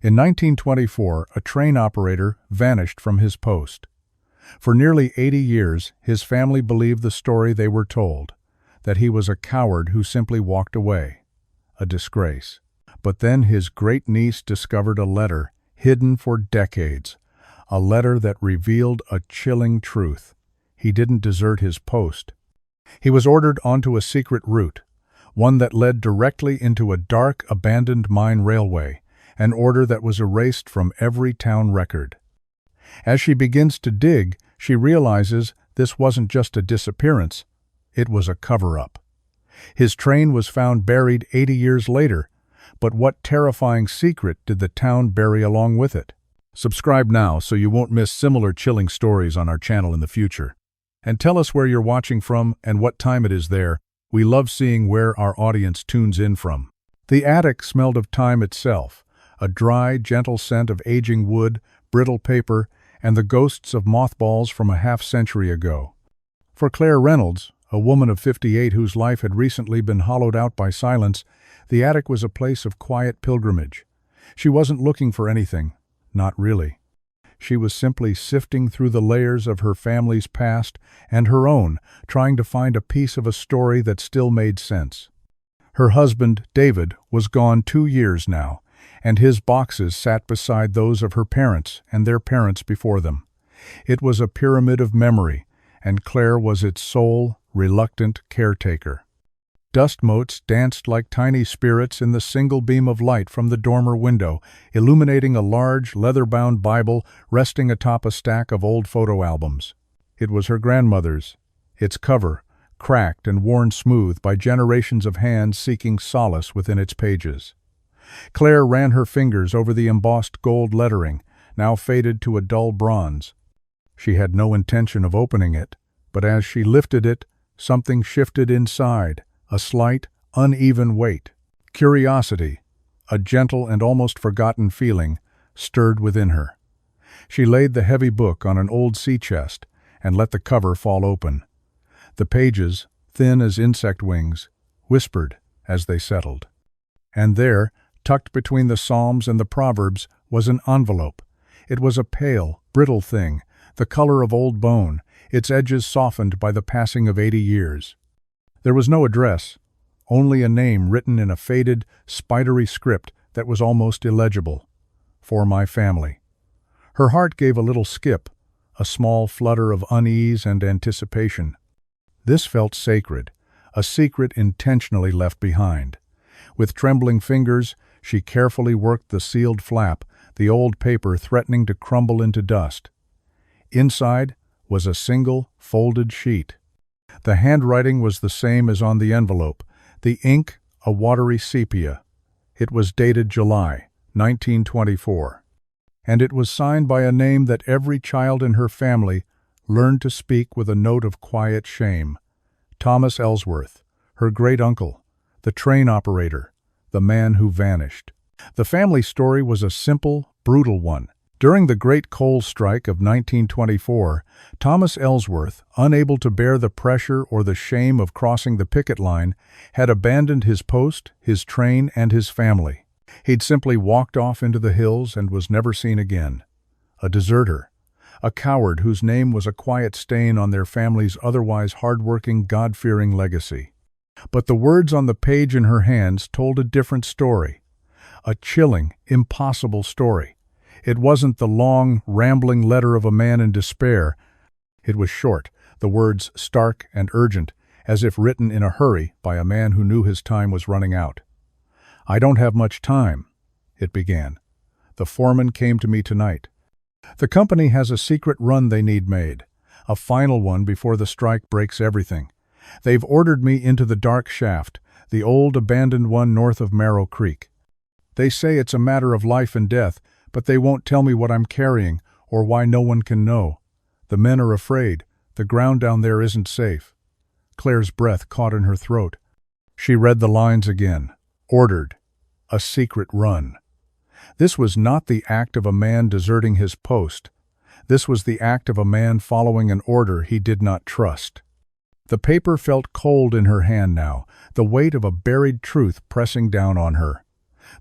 In 1924, a train operator vanished from his post. For nearly 80 years, his family believed the story they were told, that he was a coward who simply walked away. A disgrace. But then his great-niece discovered a letter hidden for decades, a letter that revealed a chilling truth. He didn't desert his post. He was ordered onto a secret route, one that led directly into a dark, abandoned mine railway, an order that was erased from every town record. As she begins to dig, she realizes this wasn't just a disappearance, it was a cover-up. His train was found buried 80 years later, but what terrifying secret did the town bury along with it? Subscribe now so you won't miss similar chilling stories on our channel in the future. And tell us where you're watching from and what time it is there. We love seeing where our audience tunes in from. The attic smelled of time itself, a dry, gentle scent of aging wood, brittle paper, and the ghosts of mothballs from a half-century ago. For Claire Reynolds, a woman of 58 whose life had recently been hollowed out by silence, the attic was a place of quiet pilgrimage. She wasn't looking for anything, not really. She was simply sifting through the layers of her family's past and her own, trying to find a piece of a story that still made sense. Her husband, David, was gone 2 years now, and his boxes sat beside those of her parents and their parents before them. It was a pyramid of memory, and Claire was its sole, reluctant caretaker. Dust motes danced like tiny spirits in the single beam of light from the dormer window, illuminating a large, leather-bound Bible resting atop a stack of old photo albums. It was her grandmother's, its cover, cracked and worn smooth by generations of hands seeking solace within its pages. Claire ran her fingers over the embossed gold lettering, now faded to a dull bronze. She had no intention of opening it, but as she lifted it, something shifted inside, a slight, uneven weight. Curiosity, a gentle and almost forgotten feeling, stirred within her. She laid the heavy book on an old sea chest and let the cover fall open. The pages, thin as insect wings, whispered as they settled. And there, tucked between the Psalms and the Proverbs, was an envelope. It was a pale, brittle thing, the color of old bone, its edges softened by the passing of 80 years. There was no address, only a name written in a faded, spidery script that was almost illegible. For my family. Her heart gave a little skip, a small flutter of unease and anticipation. This felt sacred, a secret intentionally left behind. With trembling fingers, she carefully worked the sealed flap, the old paper threatening to crumble into dust. Inside was a single, folded sheet. The handwriting was the same as on the envelope, the ink a watery sepia. It was dated July 1924, and it was signed by a name that every child in her family learned to speak with a note of quiet shame. Thomas Ellsworth, her great-uncle, the train operator, the man who vanished. The family story was a simple, brutal one. During the Great Coal Strike of 1924, Thomas Ellsworth, unable to bear the pressure or the shame of crossing the picket line, had abandoned his post, his train, and his family. He'd simply walked off into the hills and was never seen again. A deserter, a coward whose name was a quiet stain on their family's otherwise hard-working, God-fearing legacy. But the words on the page in her hands told a different story. A chilling, impossible story. It wasn't the long, rambling letter of a man in despair. It was short, the words stark and urgent, as if written in a hurry by a man who knew his time was running out. "I don't have much time," it began. "The foreman came to me tonight. The company has a secret run they need made, a final one before the strike breaks everything. They've ordered me into the dark shaft, the old abandoned one north of Marrow Creek. They say it's a matter of life and death, but they won't tell me what I'm carrying or why no one can know. The men are afraid. The ground down there isn't safe." Claire's breath caught in her throat. She read the lines again. Ordered. A secret run. This was not the act of a man deserting his post. This was the act of a man following an order he did not trust. The paper felt cold in her hand now, the weight of a buried truth pressing down on her.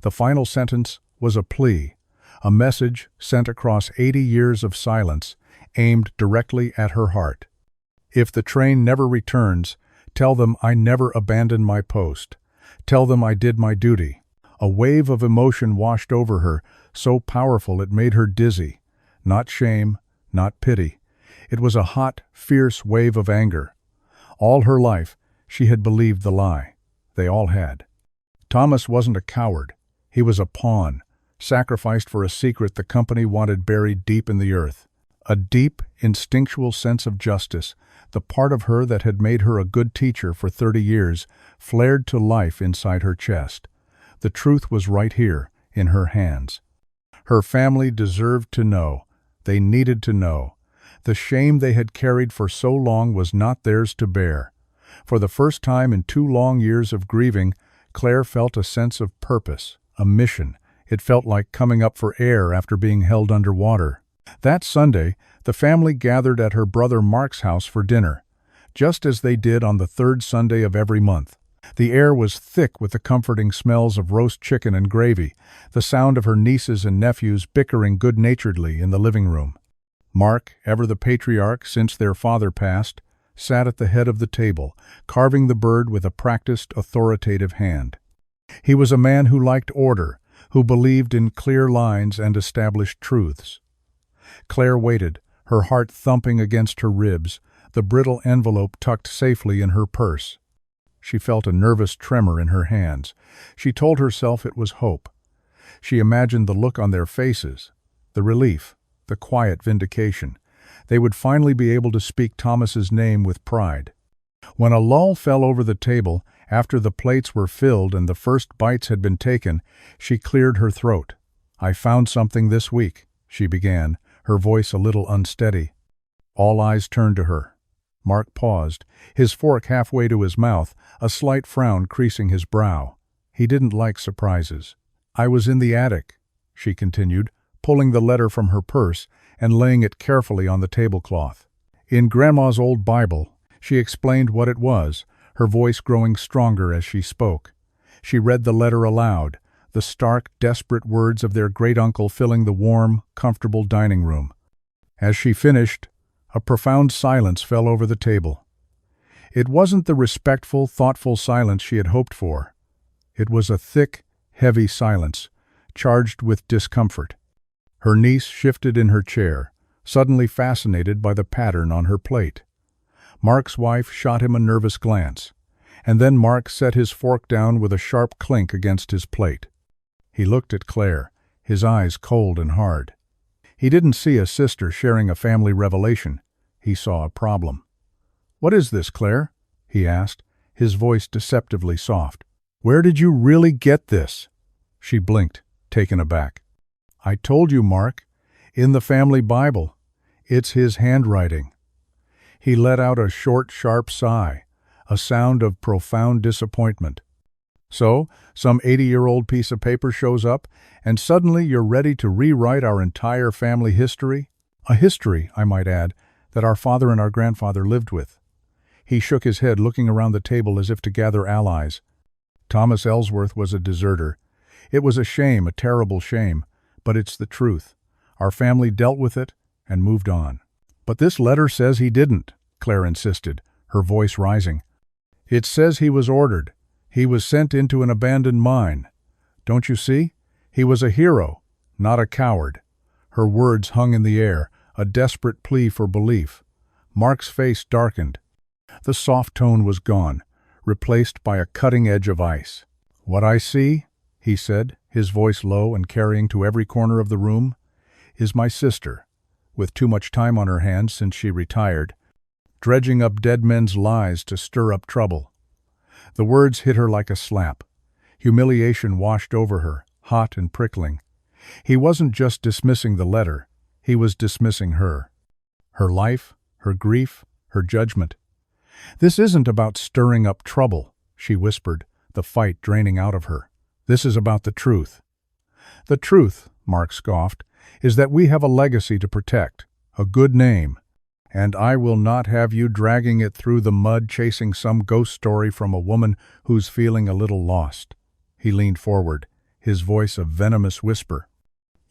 The final sentence was a plea, a message sent across 80 years of silence, aimed directly at her heart. If the train never returns, tell them I never abandoned my post. Tell them I did my duty. A wave of emotion washed over her, so powerful it made her dizzy. Not shame, not pity. It was a hot, fierce wave of anger. All her life, she had believed the lie. They all had. Thomas wasn't a coward. He was a pawn, sacrificed for a secret the company wanted buried deep in the earth. A deep, instinctual sense of justice, the part of her that had made her a good teacher for 30 years, flared to life inside her chest. The truth was right here, in her hands. Her family deserved to know. They needed to know. The shame they had carried for so long was not theirs to bear. For the first time in 2 long years of grieving, Claire felt a sense of purpose, a mission. It felt like coming up for air after being held underwater. That Sunday, the family gathered at her brother Mark's house for dinner, just as they did on the 3rd Sunday of every month. The air was thick with the comforting smells of roast chicken and gravy, the sound of her nieces and nephews bickering good-naturedly in the living room. Mark, ever the patriarch since their father passed, sat at the head of the table, carving the bird with a practiced, authoritative hand. He was a man who liked order, who believed in clear lines and established truths. Claire waited, her heart thumping against her ribs, the brittle envelope tucked safely in her purse. She felt a nervous tremor in her hands. She told herself it was hope. She imagined the look on their faces, the relief, the quiet vindication. They would finally be able to speak Thomas's name with pride. When a lull fell over the table, after the plates were filled and the first bites had been taken, she cleared her throat. "I found something this week," she began, her voice a little unsteady. All eyes turned to her. Mark paused, his fork halfway to his mouth, a slight frown creasing his brow. He didn't like surprises. "I was in the attic," she continued, pulling the letter from her purse and laying it carefully on the tablecloth. In Grandma's old Bible, she explained what it was, her voice growing stronger as she spoke. She read the letter aloud, the stark, desperate words of their great-uncle filling the warm, comfortable dining room. As she finished, a profound silence fell over the table. It wasn't the respectful, thoughtful silence she had hoped for. It was a thick, heavy silence, charged with discomfort. Her niece shifted in her chair, suddenly fascinated by the pattern on her plate. Mark's wife shot him a nervous glance, and then Mark set his fork down with a sharp clink against his plate. He looked at Claire, his eyes cold and hard. He didn't see a sister sharing a family revelation. He saw a problem. "What is this, Claire?" he asked, his voice deceptively soft. "Where did you really get this?" She blinked, taken aback. "I told you, Mark. In the family Bible. It's his handwriting." He let out a short, sharp sigh, a sound of profound disappointment. "So, some 80-year-old piece of paper shows up, and suddenly you're ready to rewrite our entire family history? A history, I might add, that our father and our grandfather lived with." He shook his head, looking around the table as if to gather allies. Thomas Ellsworth was a deserter. It was a shame, a terrible shame, but it's the truth. Our family dealt with it and moved on. "But this letter says he didn't," Claire insisted, her voice rising. "It says he was ordered. He was sent into an abandoned mine. Don't you see? He was a hero, not a coward." Her words hung in the air, a desperate plea for belief. Mark's face darkened. The soft tone was gone, replaced by a cutting edge of ice. "What I see," he said, his voice low and carrying to every corner of the room, "is my sister, with too much time on her hands since she retired, dredging up dead men's lies to stir up trouble." The words hit her like a slap. Humiliation washed over her, hot and prickling. He wasn't just dismissing the letter, he was dismissing her. Her life, her grief, her judgment. "This isn't about stirring up trouble," she whispered, the fight draining out of her. "This is about the truth." "The truth," Mark scoffed, "is that we have a legacy to protect, a good name, and I will not have you dragging it through the mud chasing some ghost story from a woman who's feeling a little lost." He leaned forward, his voice a venomous whisper.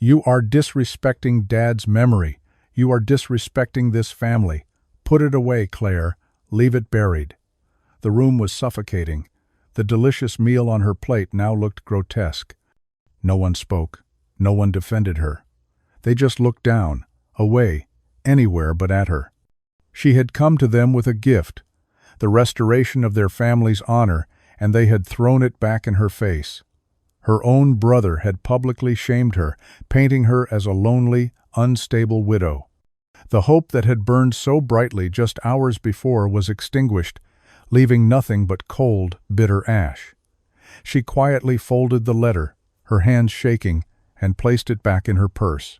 "You are disrespecting Dad's memory. You are disrespecting this family. Put it away, Claire. Leave it buried." The room was suffocating. The delicious meal on her plate now looked grotesque. No one spoke. No one defended her. They just looked down, away, anywhere but at her. She had come to them with a gift, the restoration of their family's honor, and they had thrown it back in her face. Her own brother had publicly shamed her, painting her as a lonely, unstable widow. The hope that had burned so brightly just hours before was extinguished, leaving nothing but cold, bitter ash. She quietly folded the letter, her hands shaking, and placed it back in her purse.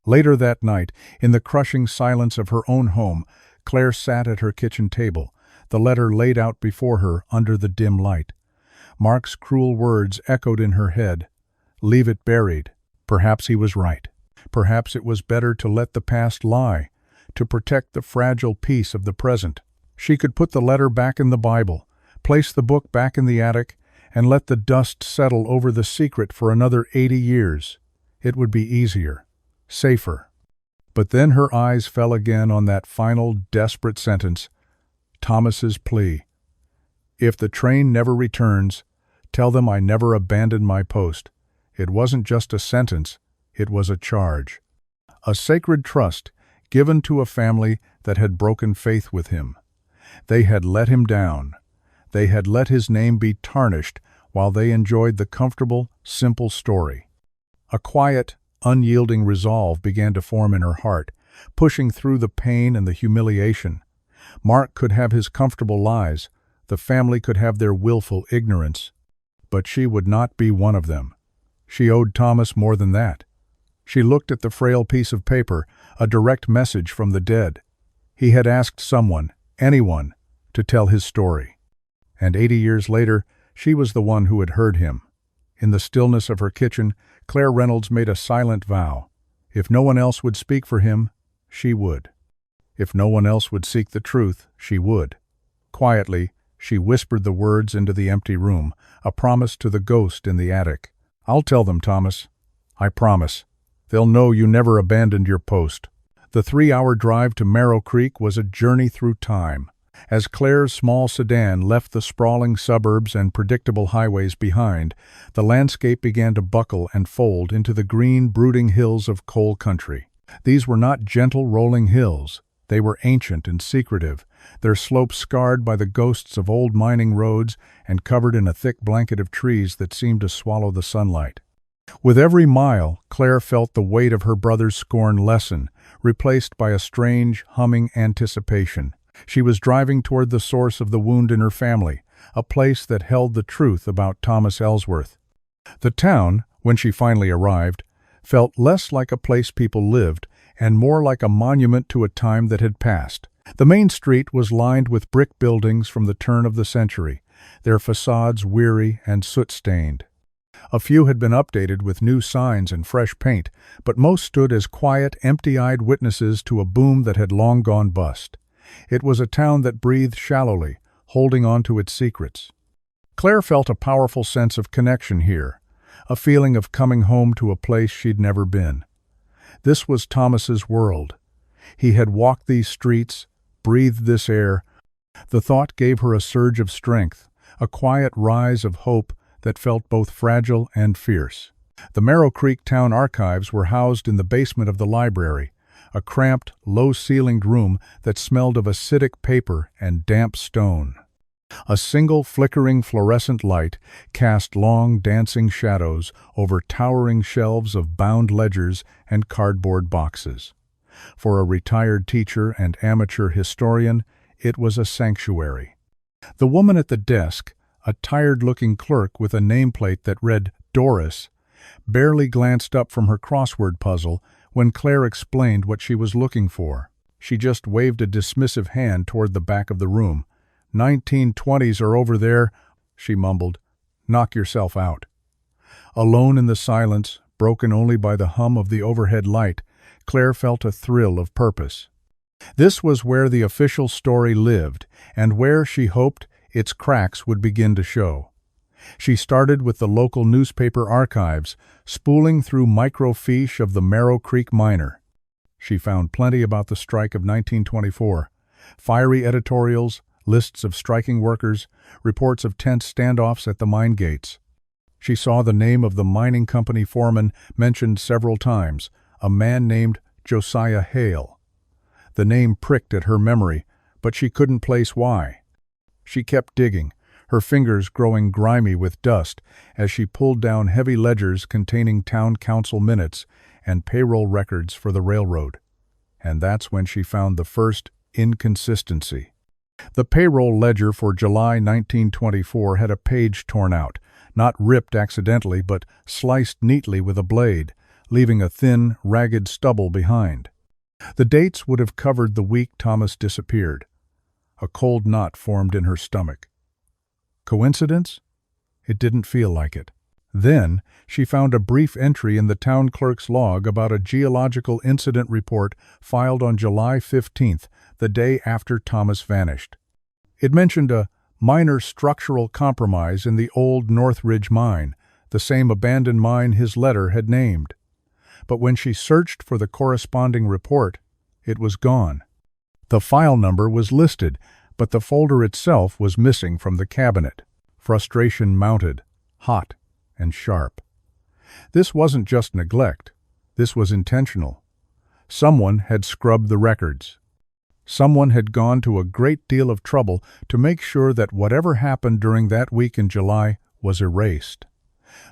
Later that night, in the crushing silence of her own home, Claire sat at her kitchen table, the letter laid out before her under the dim light. Mark's cruel words echoed in her head. Leave it buried. Perhaps he was right. Perhaps it was better to let the past lie, to protect the fragile peace of the present. She could put the letter back in the Bible, place the book back in the attic, and let the dust settle over the secret for another 80 years. It would be easier, safer. But then her eyes fell again on that final, desperate sentence, Thomas's plea. If the train never returns, tell them I never abandoned my post. It wasn't just a sentence, it was a charge. A sacred trust given to a family that had broken faith with him. They had let him down. They had let his name be tarnished while they enjoyed the comfortable, simple story. A quiet, unyielding resolve began to form in her heart, pushing through the pain and the humiliation. Mark could have his comfortable lies, the family could have their willful ignorance. But she would not be one of them. She owed Thomas more than that. She looked at the frail piece of paper, a direct message from the dead. He had asked someone, anyone, to tell his story. And 80 years later, she was the one who had heard him. In the stillness of her kitchen, Claire Reynolds made a silent vow. If no one else would speak for him, she would. If no one else would seek the truth, she would. Quietly, she whispered the words into the empty room, a promise to the ghost in the attic. I'll tell them, Thomas. I promise. They'll know you never abandoned your post. The 3-hour drive to Marrow Creek was a journey through time. As Claire's small sedan left the sprawling suburbs and predictable highways behind, the landscape began to buckle and fold into the green, brooding hills of coal country. These were not gentle, rolling hills. They were ancient and secretive, their slopes scarred by the ghosts of old mining roads and covered in a thick blanket of trees that seemed to swallow the sunlight. With every mile, Claire felt the weight of her brother's scorn lessen, replaced by a strange, humming anticipation. She was driving toward the source of the wound in her family, a place that held the truth about Thomas Ellsworth. The town, when she finally arrived, felt less like a place people lived and more like a monument to a time that had passed. The main street was lined with brick buildings from the turn of the century, their facades weary and soot-stained. A few had been updated with new signs and fresh paint, but most stood as quiet, empty-eyed witnesses to a boom that had long gone bust. It was a town that breathed shallowly, holding on to its secrets. Claire felt a powerful sense of connection here, a feeling of coming home to a place she'd never been. This was Thomas's world. He had walked these streets, breathed this air. The thought gave her a surge of strength, a quiet rise of hope that felt both fragile and fierce. The Marrow Creek Town Archives were housed in the basement of the library, a cramped, low-ceilinged room that smelled of acidic paper and damp stone. A single flickering fluorescent light cast long dancing shadows over towering shelves of bound ledgers and cardboard boxes. For a retired teacher and amateur historian, it was a sanctuary. The woman at the desk, a tired-looking clerk with a nameplate that read Doris, barely glanced up from her crossword puzzle when Claire explained what she was looking for. She just waved a dismissive hand toward the back of the room. 1920s are over there, she mumbled. Knock yourself out. Alone in the silence, broken only by the hum of the overhead light, Claire felt a thrill of purpose. This was where the official story lived, and where, she hoped, its cracks would begin to show. She started with the local newspaper archives, spooling through microfiche of the Marrow Creek Miner. She found plenty about the strike of 1924, fiery editorials, lists of striking workers, reports of tense standoffs at the mine gates. She saw the name of the mining company foreman mentioned several times, a man named Josiah Hale. The name pricked at her memory, but she couldn't place why. She kept digging, her fingers growing grimy with dust as she pulled down heavy ledgers containing town council minutes and payroll records for the railroad. And that's when she found the first inconsistency. The payroll ledger for July 1924 had a page torn out, not ripped accidentally, but sliced neatly with a blade, leaving a thin, ragged stubble behind. The dates would have covered the week Thomas disappeared. A cold knot formed in her stomach. Coincidence? It didn't feel like it. Then, she found a brief entry in the town clerk's log about a geological incident report filed on July 15th, the day after Thomas vanished. It mentioned a minor structural compromise in the old Northridge mine, the same abandoned mine his letter had named. But when she searched for the corresponding report, it was gone. The file number was listed, but the folder itself was missing from the cabinet. Frustration mounted, hot and sharp. This wasn't just neglect. This was intentional. Someone had scrubbed the records. Someone had gone to a great deal of trouble to make sure that whatever happened during that week in July was erased.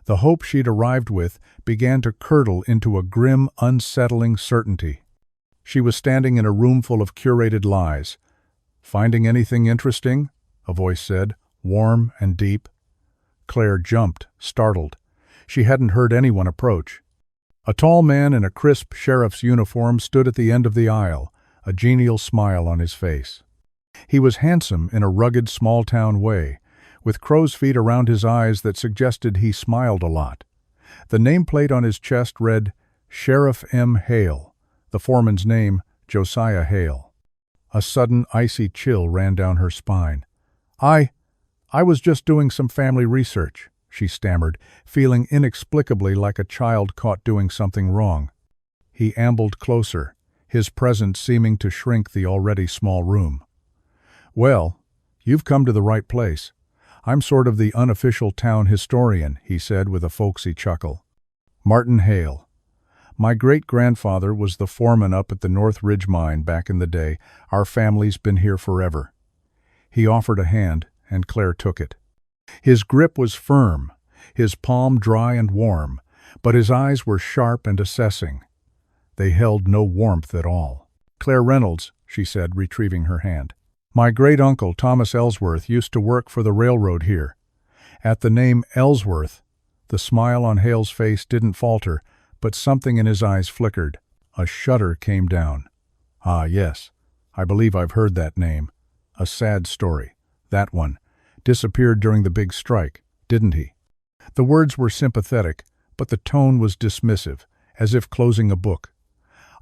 The hope she'd arrived with began to curdle into a grim, unsettling certainty. She was standing in a room full of curated lies. "Finding anything interesting?" a voice said, warm and deep. Claire jumped, startled. She hadn't heard anyone approach. A tall man in a crisp sheriff's uniform stood at the end of the aisle, a genial smile on his face. He was handsome in a rugged small-town way, with crow's feet around his eyes that suggested he smiled a lot. The nameplate on his chest read, Sheriff M. Hale, the foreman's name, Josiah Hale. A sudden icy chill ran down her spine. I was just doing some family research," she stammered, feeling inexplicably like a child caught doing something wrong. He ambled closer, his presence seeming to shrink the already small room. "Well, you've come to the right place. I'm sort of the unofficial town historian," he said with a folksy chuckle. "Martin Hale. My great-grandfather was the foreman up at the Northridge mine back in the day. Our family's been here forever." He offered a hand, and Claire took it. His grip was firm, his palm dry and warm, but his eyes were sharp and assessing. They held no warmth at all. "Claire Reynolds," she said, retrieving her hand. "My great-uncle, Thomas Ellsworth, used to work for the railroad here." At the name Ellsworth, the smile on Hale's face didn't falter, but something in his eyes flickered. A shudder came down. "Ah, yes, I believe I've heard that name. A sad story. That one. Disappeared during the big strike, didn't he?" The words were sympathetic, but the tone was dismissive, as if closing a book.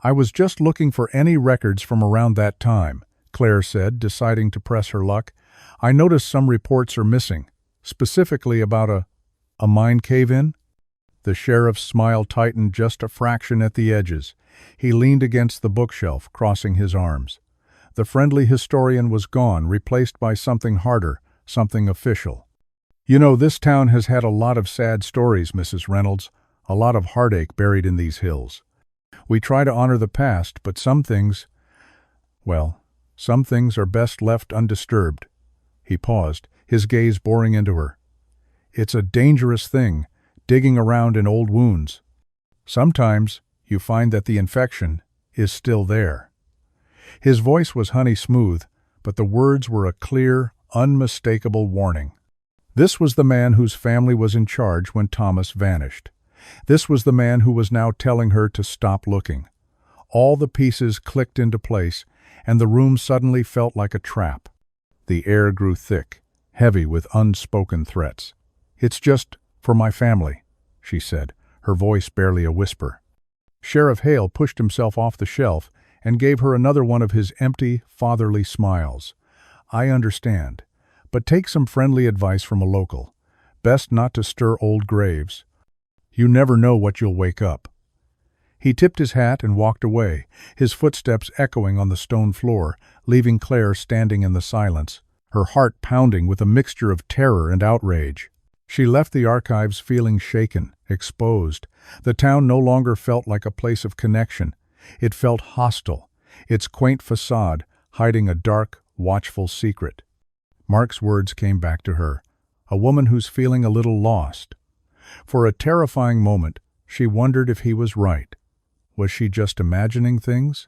"I was just looking for any records from around that time," Claire said, deciding to press her luck. "I noticed some reports are missing, specifically about a mine cave-in?" The sheriff's smile tightened just a fraction at the edges. He leaned against the bookshelf, crossing his arms. The friendly historian was gone, replaced by something harder, something official. "You know, this town has had a lot of sad stories, Mrs. Reynolds, a lot of heartache buried in these hills. We try to honor the past, but some things are best left undisturbed." He paused, his gaze boring into her. "It's a dangerous thing, digging around in old wounds. Sometimes you find that the infection is still there." His voice was honey smooth, but the words were a clear, unmistakable warning. This was the man whose family was in charge when Thomas vanished. This was the man who was now telling her to stop looking. All the pieces clicked into place, and the room suddenly felt like a trap. The air grew thick, heavy with unspoken threats. "It's just for my family," she said, her voice barely a whisper. Sheriff Hale pushed himself off the shelf and gave her another one of his empty, fatherly smiles. "I understand, but take some friendly advice from a local. Best not to stir old graves. You never know what you'll wake up. He tipped his hat and walked away, his footsteps echoing on the stone floor, leaving Claire standing in the silence, her heart pounding with a mixture of terror and outrage. She left the archives feeling shaken, exposed. The town no longer felt like a place of connection. It felt hostile, its quaint facade hiding a dark, watchful secret. Mark's words came back to her, a woman who's feeling a little lost. For a terrifying moment, she wondered if he was right. Was she just imagining things?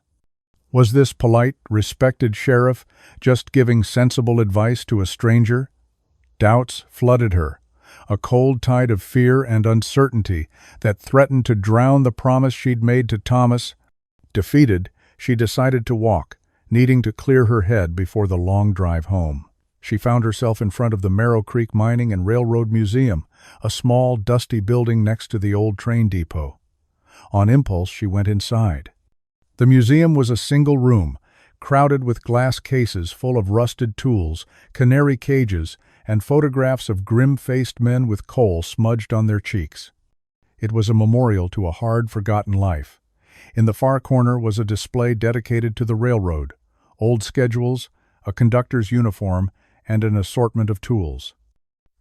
Was this polite, respected sheriff just giving sensible advice to a stranger? Doubts flooded her, a cold tide of fear and uncertainty that threatened to drown the promise she'd made to Thomas. Defeated, she decided to walk, needing to clear her head before the long drive home. She found herself in front of the Merrow Creek Mining and Railroad Museum, a small, dusty building next to the old train depot. On impulse, she went inside. The museum was a single room, crowded with glass cases full of rusted tools, canary cages, and photographs of grim-faced men with coal smudged on their cheeks. It was a memorial to a hard, forgotten life. In the far corner was a display dedicated to the railroad, old schedules, a conductor's uniform, and an assortment of tools.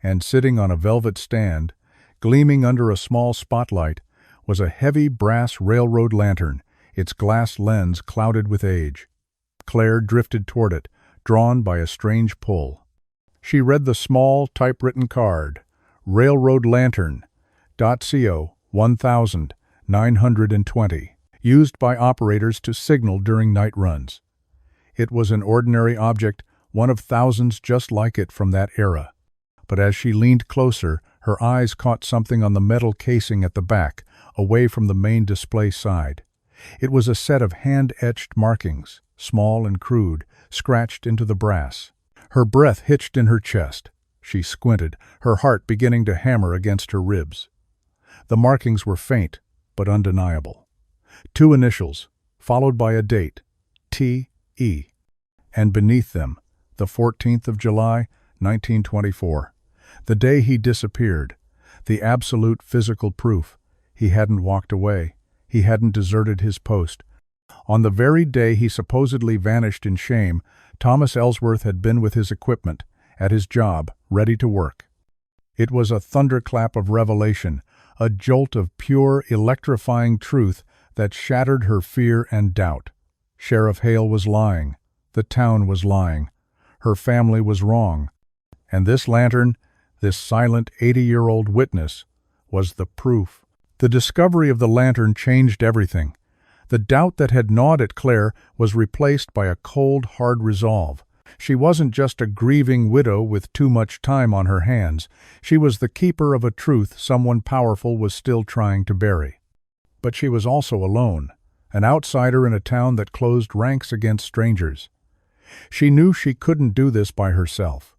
And sitting on a velvet stand, gleaming under a small spotlight, was a heavy brass railroad lantern, its glass lens clouded with age. Claire drifted toward it, drawn by a strange pull. She read the small, typewritten card, Railroad Lantern, .co 1920, used by operators to signal during night runs. It was an ordinary object, one of thousands just like it from that era. But as she leaned closer, her eyes caught something on the metal casing at the back, away from the main display side. It was a set of hand-etched markings, small and crude, scratched into the brass. Her breath hitched in her chest. She squinted, her heart beginning to hammer against her ribs. The markings were faint, but undeniable. 2 initials, followed by a date, T.E., and beneath them, the 14th of July, 1924, the day he disappeared, the absolute physical proof. He hadn't walked away. He hadn't deserted his post. On the very day he supposedly vanished in shame, Thomas Ellsworth had been with his equipment, at his job, ready to work. It was a thunderclap of revelation, a jolt of pure, electrifying truth that shattered her fear and doubt. Sheriff Hale was lying. The town was lying. Her family was wrong. And this lantern, this silent 80-year-old witness, was the proof. The discovery of the lantern changed everything. The doubt that had gnawed at Claire was replaced by a cold, hard resolve. She wasn't just a grieving widow with too much time on her hands. She was the keeper of a truth someone powerful was still trying to bury. But she was also alone, an outsider in a town that closed ranks against strangers. She knew she couldn't do this by herself.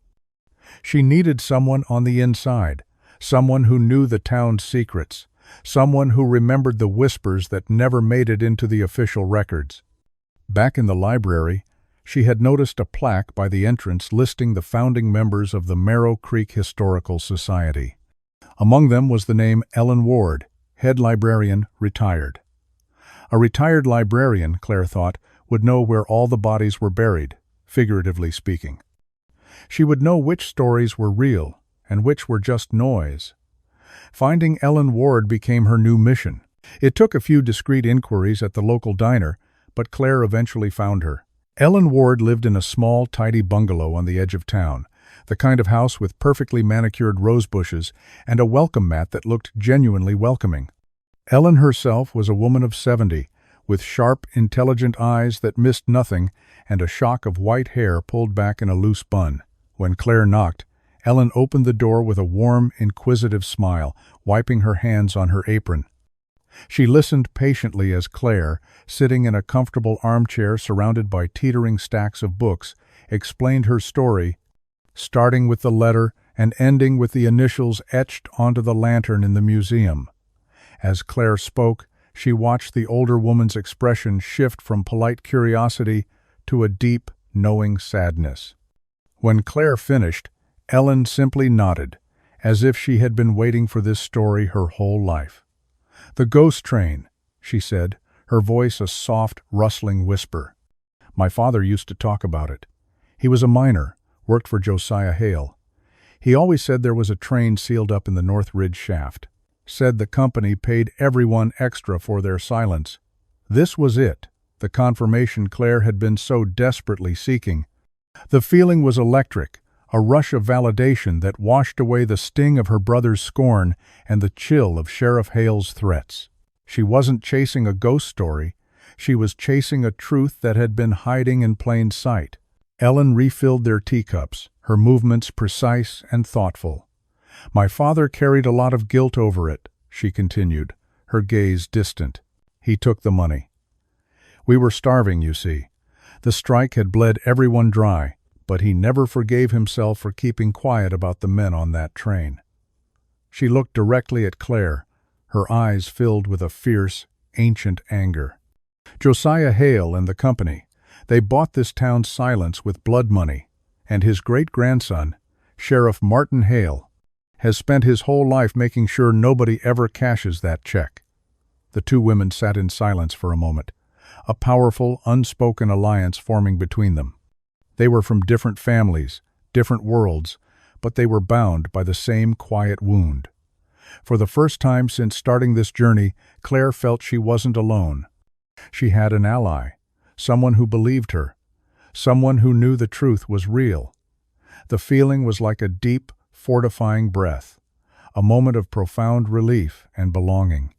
She needed someone on the inside, someone who knew the town's secrets, someone who remembered the whispers that never made it into the official records. Back in the library, she had noticed a plaque by the entrance listing the founding members of the Merrow Creek Historical Society. Among them was the name Ellen Ward, head librarian, retired. A retired librarian, Claire thought, would know where all the bodies were buried, figuratively speaking. She would know which stories were real and which were just noise. Finding Ellen Ward became her new mission. It took a few discreet inquiries at the local diner, but Claire eventually found her. Ellen Ward lived in a small, tidy bungalow on the edge of town, the kind of house with perfectly manicured rose bushes and a welcome mat that looked genuinely welcoming. Ellen herself was a woman of 70, with sharp, intelligent eyes that missed nothing and a shock of white hair pulled back in a loose bun. When Claire knocked, Ellen opened the door with a warm, inquisitive smile, wiping her hands on her apron. She listened patiently as Claire, sitting in a comfortable armchair surrounded by teetering stacks of books, explained her story, starting with the letter and ending with the initials etched onto the lantern in the museum. As Claire spoke, she watched the older woman's expression shift from polite curiosity to a deep, knowing sadness. When Claire finished, Ellen simply nodded, as if she had been waiting for this story her whole life. "The ghost train," she said, her voice a soft, rustling whisper. "My father used to talk about it. He was a miner, worked for Josiah Hale. He always said there was a train sealed up in the North Ridge shaft. Said the company paid everyone extra for their silence. This was it, the confirmation Claire had been so desperately seeking. The feeling was electric, a rush of validation that washed away the sting of her brother's scorn and the chill of Sheriff Hale's threats. She wasn't chasing a ghost story. She was chasing a truth that had been hiding in plain sight. Ellen refilled their teacups, her movements precise and thoughtful. "My father carried a lot of guilt over it," she continued, her gaze distant. "He took the money. We were starving, you see. The strike had bled everyone dry, but he never forgave himself for keeping quiet about the men on that train." She looked directly at Claire, her eyes filled with a fierce, ancient anger. "Josiah Hale and the company, they bought this town's silence with blood money, and his great-grandson, Sheriff Martin Hale, has spent his whole life making sure nobody ever cashes that check." The two women sat in silence for a moment, a powerful, unspoken alliance forming between them. They were from different families, different worlds, but they were bound by the same quiet wound. For the first time since starting this journey, Claire felt she wasn't alone. She had an ally, someone who believed her, someone who knew the truth was real. The feeling was like a deep, fortifying breath, a moment of profound relief and belonging.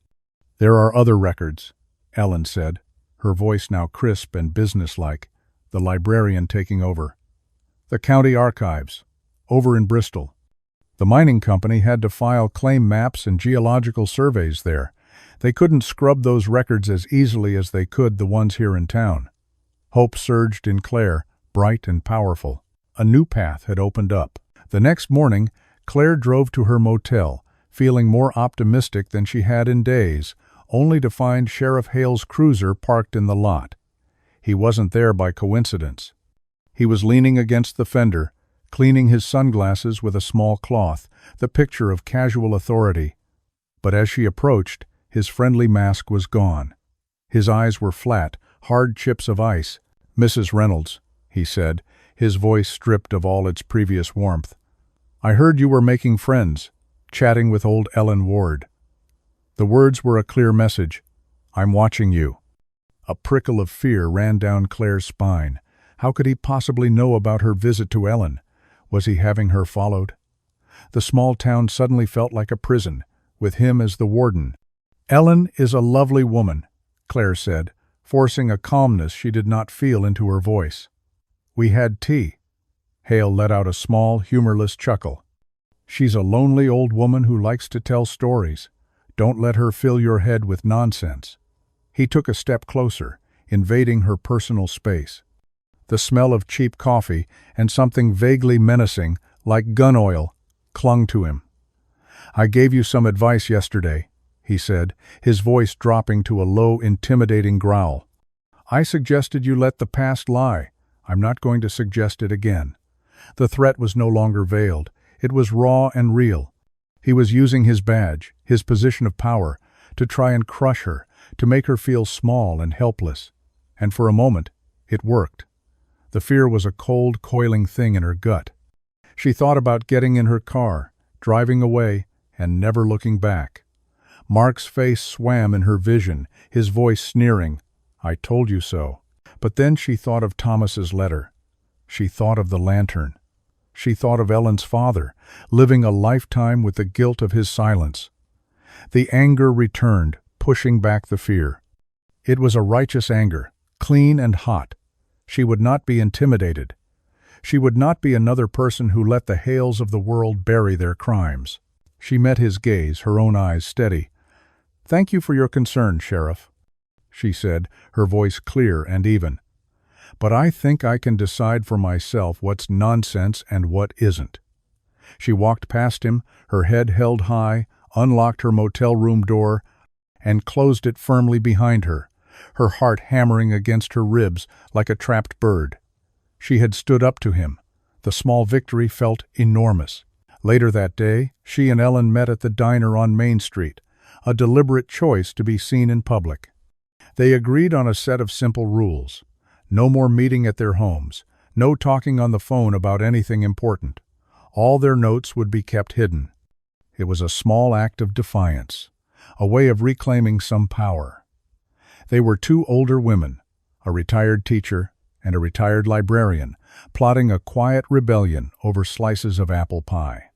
"There are other records," Ellen said, her voice now crisp and businesslike, the librarian taking over. "The county archives, over in Bristol. The mining company had to file claim maps and geological surveys there. They couldn't scrub those records as easily as they could the ones here in town." Hope surged in Claire, bright and powerful. A new path had opened up. The next morning, Claire drove to her motel, feeling more optimistic than she had in days, only to find Sheriff Hale's cruiser parked in the lot. He wasn't there by coincidence. He was leaning against the fender, cleaning his sunglasses with a small cloth, the picture of casual authority. But as she approached, his friendly mask was gone. His eyes were flat, hard chips of ice. "Mrs. Reynolds," he said, his voice stripped of all its previous warmth. "I heard you were making friends, chatting with old Ellen Ward." The words were a clear message. "I'm watching you." A prickle of fear ran down Claire's spine. How could he possibly know about her visit to Ellen? Was he having her followed? The small town suddenly felt like a prison, with him as the warden. "Ellen is a lovely woman," Claire said, forcing a calmness she did not feel into her voice. "We had tea." Hale let out a small, humorless chuckle. "She's a lonely old woman who likes to tell stories. Don't let her fill your head with nonsense." He took a step closer, invading her personal space. The smell of cheap coffee and something vaguely menacing, like gun oil, clung to him. "I gave you some advice yesterday," he said, his voice dropping to a low, intimidating growl. "I suggested you let the past lie. I'm not going to suggest it again." The threat was no longer veiled. It was raw and real. He was using his badge, his position of power, to try and crush her, to make her feel small and helpless. And for a moment, it worked. The fear was a cold, coiling thing in her gut. She thought about getting in her car, driving away, and never looking back. Mark's face swam in her vision, his voice sneering, "I told you so." But then she thought of Thomas's letter. She thought of the lantern. She thought of Ellen's father, living a lifetime with the guilt of his silence. The anger returned, pushing back the fear. It was a righteous anger, clean and hot. She would not be intimidated. She would not be another person who let the Hales of the world bury their crimes. She met his gaze, her own eyes steady. "Thank you for your concern, Sheriff," she said, her voice clear and even. "But I think I can decide for myself what's nonsense and what isn't." She walked past him, her head held high, unlocked her motel room door, and closed it firmly behind her, her heart hammering against her ribs like a trapped bird. She had stood up to him. The small victory felt enormous. Later that day, she and Ellen met at the diner on Main Street, a deliberate choice to be seen in public. They agreed on a set of simple rules. No more meeting at their homes, no talking on the phone about anything important. All their notes would be kept hidden. It was a small act of defiance, a way of reclaiming some power. They were two older women, a retired teacher and a retired librarian, plotting a quiet rebellion over slices of apple pie.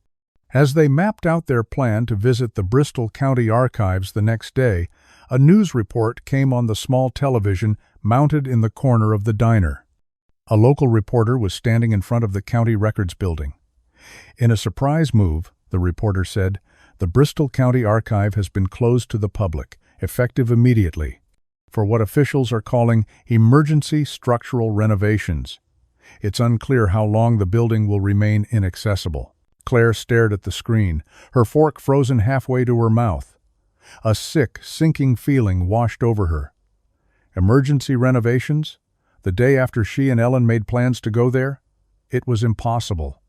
As they mapped out their plan to visit the Bristol County Archives the next day, a news report came on the small television mounted in the corner of the diner. A local reporter was standing in front of the county records building. In a surprise move, the reporter said, "The Bristol County Archive has been closed to the public, effective immediately, for what officials are calling emergency structural renovations. It's unclear how long the building will remain inaccessible." Claire stared at the screen, her fork frozen halfway to her mouth. A sick, sinking feeling washed over her. Emergency renovations? The day after she and Ellen made plans to go there? It was impossible.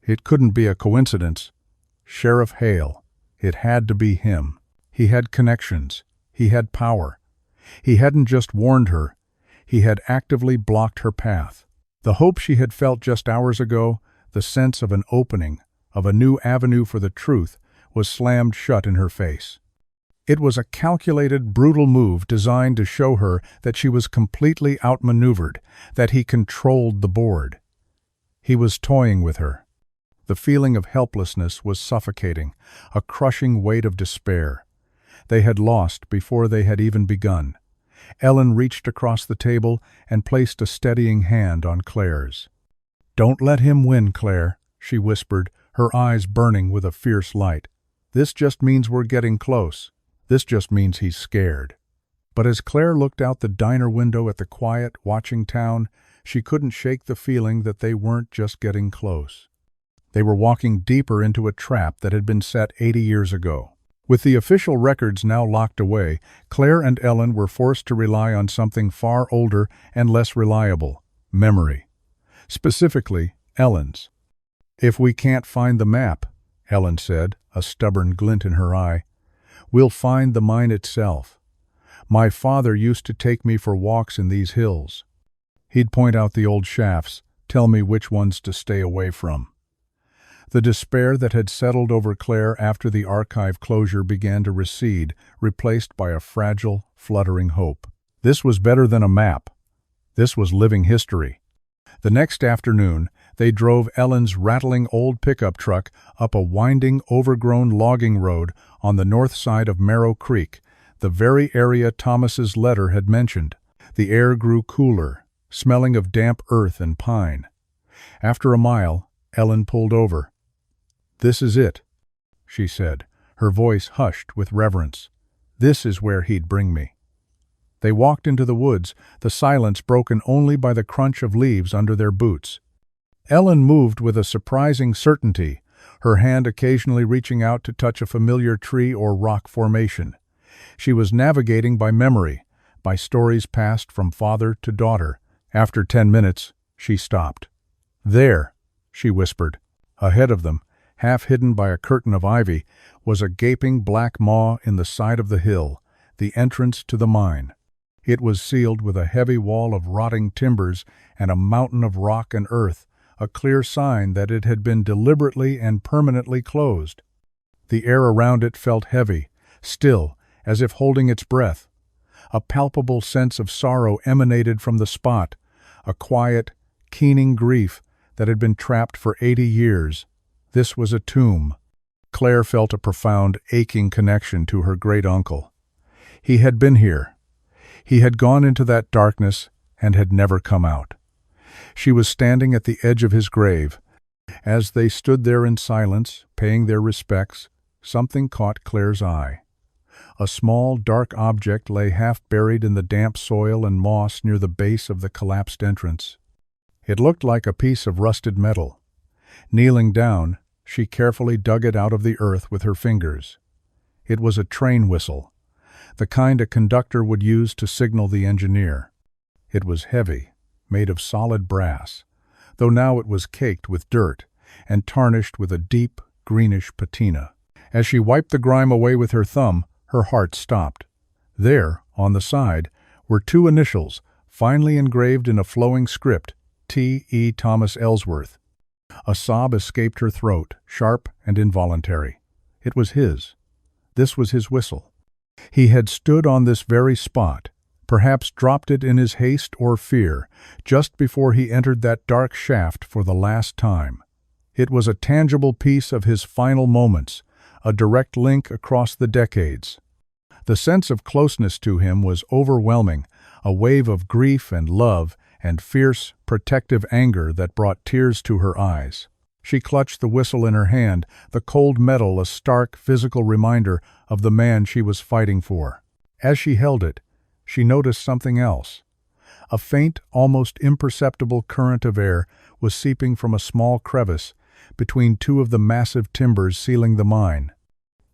It couldn't be a coincidence. Sheriff Hale. It had to be him. He had connections. He had power. He hadn't just warned her. He had actively blocked her path. The hope she had felt just hours ago, the sense of an opening, of a new avenue for the truth, was slammed shut in her face. It was a calculated, brutal move designed to show her that she was completely outmaneuvered, that he controlled the board. He was toying with her. The feeling of helplessness was suffocating, a crushing weight of despair. They had lost before they had even begun. Ellen reached across the table and placed a steadying hand on Claire's. "Don't let him win, Claire," she whispered, her eyes burning with a fierce light. "This just means we're getting close. This just means he's scared." But as Claire looked out the diner window at the quiet, watching town, she couldn't shake the feeling that they weren't just getting close. They were walking deeper into a trap that had been set 80 years ago. With the official records now locked away, Claire and Ellen were forced to rely on something far older and less reliable: memory. Specifically, Ellen's. "If we can't find the map," Ellen said, a stubborn glint in her eye, "we'll find the mine itself. My father used to take me for walks in these hills. He'd point out the old shafts, tell me which ones to stay away from." The despair that had settled over Claire after the archive closure began to recede, replaced by a fragile, fluttering hope. This was better than a map. This was living history. The next afternoon, they drove Ellen's rattling old pickup truck up a winding, overgrown logging road on the north side of Marrow Creek, the very area Thomas's letter had mentioned. The air grew cooler, smelling of damp earth and pine. After a mile, Ellen pulled over. "This is it," she said, her voice hushed with reverence. "This is where he'd bring me." They walked into the woods, the silence broken only by the crunch of leaves under their boots. Ellen moved with a surprising certainty, her hand occasionally reaching out to touch a familiar tree or rock formation. She was navigating by memory, by stories passed from father to daughter. After 10 minutes, she stopped. "There," she whispered. Ahead of them, half hidden by a curtain of ivy, was a gaping black maw in the side of the hill, the entrance to the mine. It was sealed with a heavy wall of rotting timbers and a mountain of rock and earth, a clear sign that it had been deliberately and permanently closed. The air around it felt heavy, still, as if holding its breath. A palpable sense of sorrow emanated from the spot, a quiet, keening grief that had been trapped for 80 years. This was a tomb. Claire felt a profound, aching connection to her great-uncle. He had been here. He had gone into that darkness and had never come out. She was standing at the edge of his grave. As they stood there in silence, paying their respects, something caught Claire's eye. A small, dark object lay half buried in the damp soil and moss near the base of the collapsed entrance. It looked like a piece of rusted metal. Kneeling down, she carefully dug it out of the earth with her fingers. It was a train whistle, the kind a conductor would use to signal the engineer. It was heavy, made of solid brass, though now it was caked with dirt and tarnished with a deep, greenish patina. As she wiped the grime away with her thumb, her heart stopped. There, on the side, were two initials, finely engraved in a flowing script, T. E. Thomas Ellsworth. A sob escaped her throat, sharp and involuntary. It was his. This was his whistle. He had stood on this very spot, perhaps dropped it in his haste or fear, just before he entered that dark shaft for the last time. It was a tangible piece of his final moments, a direct link across the decades. The sense of closeness to him was overwhelming, a wave of grief and love and fierce, protective anger that brought tears to her eyes. She clutched the whistle in her hand, the cold metal a stark physical reminder of the man she was fighting for. As she held it, she noticed something else. A faint, almost imperceptible current of air was seeping from a small crevice between two of the massive timbers sealing the mine.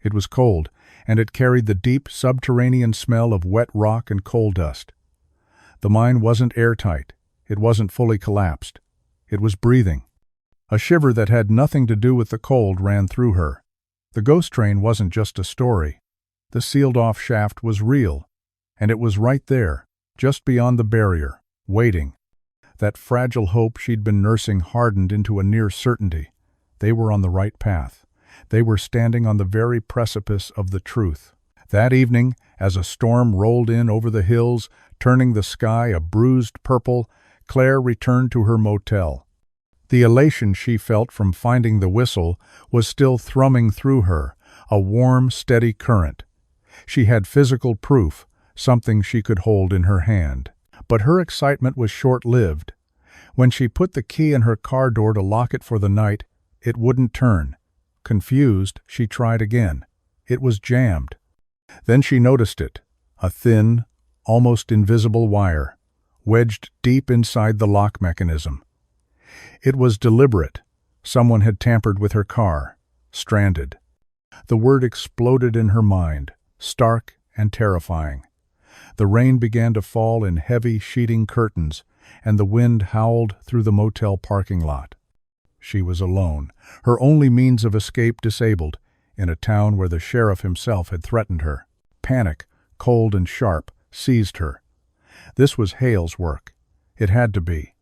It was cold, and it carried the deep, subterranean smell of wet rock and coal dust. The mine wasn't airtight. It wasn't fully collapsed. It was breathing. A shiver that had nothing to do with the cold ran through her. The ghost train wasn't just a story. The sealed-off shaft was real, and it was right there, just beyond the barrier, waiting. That fragile hope she'd been nursing hardened into a near certainty. They were on the right path. They were standing on the very precipice of the truth. That evening, as a storm rolled in over the hills, turning the sky a bruised purple, Claire returned to her motel. The elation she felt from finding the whistle was still thrumming through her, a warm, steady current. She had physical proof, something she could hold in her hand. But her excitement was short-lived. When she put the key in her car door to lock it for the night, it wouldn't turn. Confused, she tried again. It was jammed. Then she noticed it, a thin, almost invisible wire, wedged deep inside the lock mechanism. It was deliberate. Someone had tampered with her car. Stranded. The word exploded in her mind, stark and terrifying. The rain began to fall in heavy, sheeting curtains, and the wind howled through the motel parking lot. She was alone, her only means of escape disabled, in a town where the sheriff himself had threatened her. Panic, cold and sharp, seized her. This was Hale's work. It had to be.